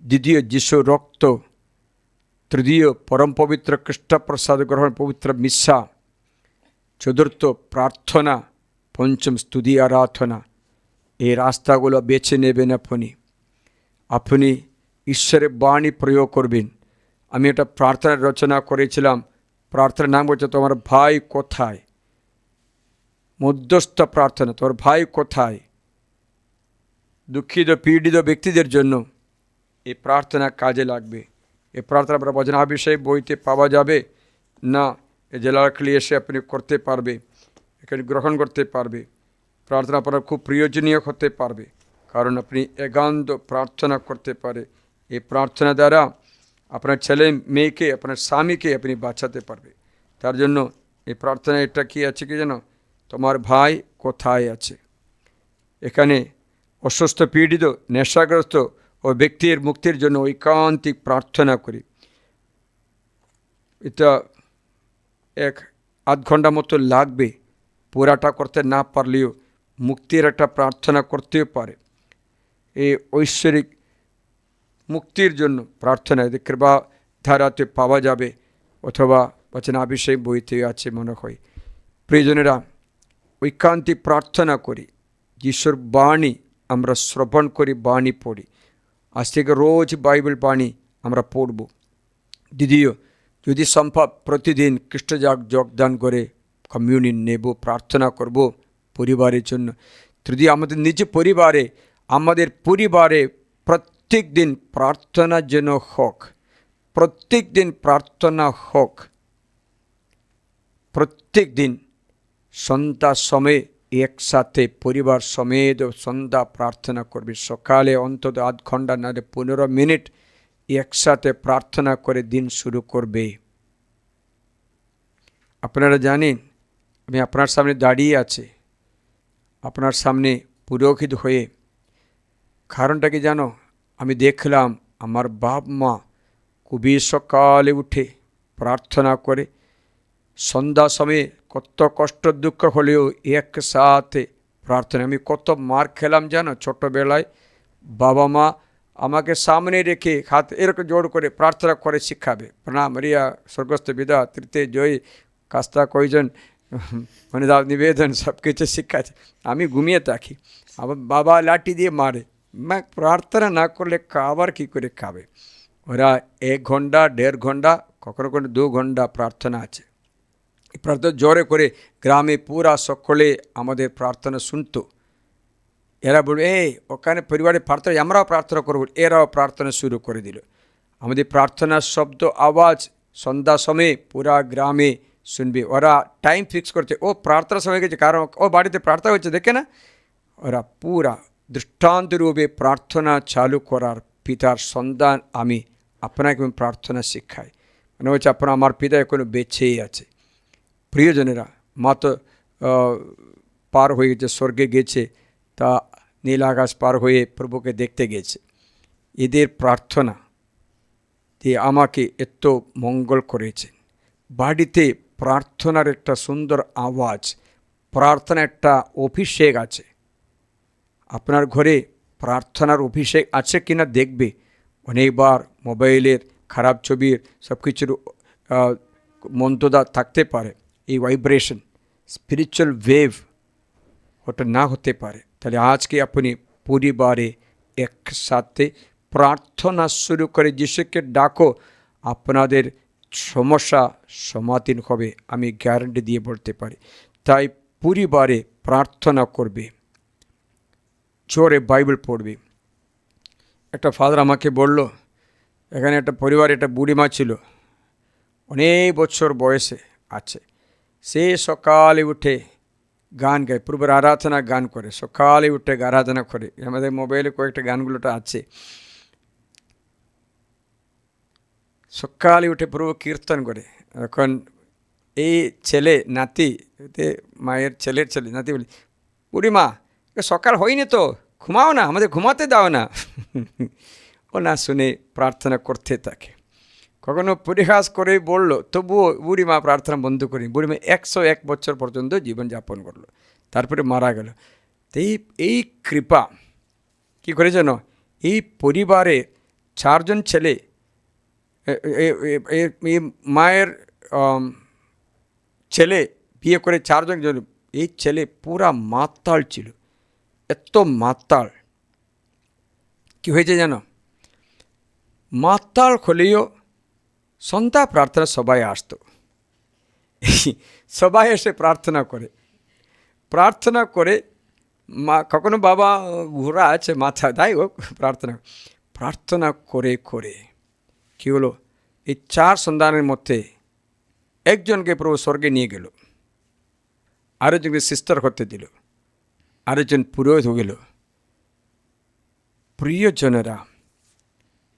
দ্বিতীয় যিশুর রক্ত, তৃতীয় পরম পবিত্র খ্রিস্টপ্রসাদ গ্রহণ পবিত্র মিশা, চতুর্থ প্রার্থনা, পঞ্চম স্তুতি আরাধনা। এই রাস্তাগুলো বেছে নেবেন আপনি। আপনি ঈশ্বরের বাণী প্রয়োগ করবেন। আমি একটা প্রার্থনা রচনা করেছিলাম। প্রার্থনার নাম হচ্ছে তোমার ভাই কোথায়। মধ্যস্থ প্রার্থনা, তোমার ভাই কোথায়। দুঃখিত পীড়িত ব্যক্তিদের জন্য এই প্রার্থনা কাজে লাগবে। এই প্রার্থনা আপনার বচনাভিষেক বইতে পাওয়া যাবে না, এই জেলারখালি এসে আপনি করতে পারবে, এখানে গ্রহণ করতে পারবে। প্রার্থনা আপনার খুব প্রয়োজনীয় হতে পারবে, কারণ আপনি একান্ত প্রার্থনা করতে পারে এই প্রার্থনা দ্বারা আপনার ছেলে মেয়েকে, আপনার স্বামীকে আপনি বাঁচাতে পারবে। তার জন্য এই প্রার্থনা এটা কি আছে কি জানো? তোমার ভাই কোথায় আছে? এখানে অসুস্থ, পীড়িত, নেশাগ্রস্ত ও ব্যক্তির মুক্তির জন্য ঐকান্তিক প্রার্থনা করি। এটা 1-8 ঘন্টা মতো লাগবে, পুরাটা করতে না পারলেও মুক্তির একটা প্রার্থনা করতেও পারে। এই ঐশ্বরিক মুক্তির জন্য প্রার্থনা কৃপা ধারাতে পাওয়া যাবে, অথবা বচনাভিষেক বইতে আছে মনে হয়। প্রিয়জনেরা, ঐকান্তিক প্রার্থনা করি, যিশুর বাণী আমরা শ্রবণ করি, বাণী পড়ি। আজ থেকে রোজ বাইবেল বাণী আমরা পড়ব। দ্বিতীয়, যদি সম্ভব প্রতিদিন খ্রিস্টজাগ যোগদান করে কমিউনিয়ন নেব, প্রার্থনা করব পরিবারের জন্য। তৃতীয়, আমাদের পরিবারে প্রত্যেক দিন প্রার্থনা যেন হোক, প্রত্যেক দিন প্রার্থনা হোক। প্রত্যেক দিন সন্ধ্যার সময়ে একসাথে পরিবার সমেত সন্ধ্যা প্রার্থনা করবে। সকালে অন্তত 8 ঘন্টা, না 15 মিনিট একসাথে প্রার্থনা করে দিন শুরু করবে। আপনারা জানেন, আমি আপনার সামনে দাঁড়িয়ে আছি, আপনার সামনে পুরোহিত হয়ে। কারণটা কি জানো? আমি দেখলাম আমার বাপ মা খুবই সকালে উঠে প্রার্থনা করে, সন্ধ্যা সময়ে কত কষ্ট দুঃখ হলেও একসাথে প্রার্থনা। আমি কত মার খেলাম জানো ছোটোবেলায়। বাবা মা আমাকে সামনে রেখে হাত এরকম জোর করে প্রার্থনা করে শিখাবে। প্রণাম রিয়া, স্বর্গস্থ বিদা, তৃতীয় জয়ী, কাস্তা কয়জন, মানে নিবেদন, সব কিছু শিখাচ্ছে। আমি ঘুমিয়ে থাকি, আবার বাবা লাঠি দিয়ে মারে। প্রার্থনা না করলে খাবার কী করে খাবে? ওরা 1 ঘন্টা, 1.5 ঘন্টা, কখনো 2 ঘন্টা প্রার্থনা আছে। প্রার্থনা জোরে করে গ্রামে পুরা সকলে আমাদের প্রার্থনা শুনতো। এরা বলবে, ওখানে পরিবারে প্রার্থনা, আমরাও প্রার্থনা করবো। এরাও প্রার্থনা শুরু করে দিল। আমাদের প্রার্থনার শব্দ আওয়াজ সন্ধ্যা সময়ে পুরা গ্রামে শুনবে। ওরা টাইম ফিক্স করছে, ও প্রার্থনা সময় গেছে, কারণ ও বাড়িতে প্রার্থনা হচ্ছে, দেখে না? ওরা পুরা দৃষ্টান্তরূপে প্রার্থনা চালু করার পিতার সন্তান আমি আপনাকে প্রার্থনা শিখাই। মনে হচ্ছে আপনার আমার পিতা এখনো বেঁচেই আছে। প্রিয়জনেরা, মা তো পার হয়ে গেছে, স্বর্গে গেছে, তা নীল আকাশ পার হয়ে প্রভুকে দেখতে গেছে। এদের প্রার্থনা যে আমাকে এত মঙ্গল করেছে। বাড়িতে প্রার্থনার একটা সুন্দর আওয়াজ, প্রার্থনা একটা অভিষেক আছে। আপনার ঘরে প্রার্থনার অভিষেক আছে কিনা দেখবে। অনেকবার মোবাইলের খারাপ ছবির সব কিছুর মন্তদা থাকতে পারে, এই ভাইব্রেশন, স্পিরিচুয়াল ওয়েভ ওটা না হতে পারে। তাহলে আজকে আপনি পরিবারে একসাথে প্রার্থনা শুরু করে যিশুকে ডাকো, আপনাদের সমস্যা সমাধান হবে, আমি গ্যারান্টি দিয়ে বলতে পারি। তাই পরিবারে প্রার্থনা করবে, জোরে বাইবেল পড়বে। একটা ফাদার আমাকে বলল, এখানে একটা পরিবারে একটা বুড়িমা ছিল, অনেক বছর বয়সে আছে। সে সকালে উঠে গান গায়, পূর্বের আরাধনা গান করে, সকালে উঠে আরাধনা করে। আমাদের মোবাইলে কয়েকটা গানগুলোটা আছে। সকালে উঠে প্রভু কীর্তন করে। এখন এই ছেলে নাতি, মায়ের ছেলের ছেলে নাতি বলি, বুড়িমা সকাল হয়নি তো, ঘুমাও না, আমাদের ঘুমাতে দাও না। ও না শুনে প্রার্থনা করতে থাকে। কখনো পরিহাস করে বলল, তবুও বুড়িমা প্রার্থনা বন্ধ করি। বুড়িমা 101 বছর পর্যন্ত জীবনযাপন করলো, তারপরে মারা গেল। এই কৃপা কী করে যেন, এই পরিবারে 4 জন ছেলে, মায়ের ছেলে বিয়ে করে 4 জন, এই ছেলে পুরা মাতাল ছিল, এত মাতাল। কি হয়েছে জানো? মাতাল হলেও সন্ধ্যা প্রার্থনা সবাই আসতো, সবাই এসে প্রার্থনা করে কখনো বাবা ঘোরা আছে মাথা, তাই হোক প্রার্থনা করে কী হলো, এই 4 সন্তানের মধ্যে একজনকে প্রভু স্বর্গে নিয়ে গেল, আরেকজনকে সিস্টার হতে দিল, আরেকজন পুরোহিত হয়ে গেল। প্রিয়জনেরা,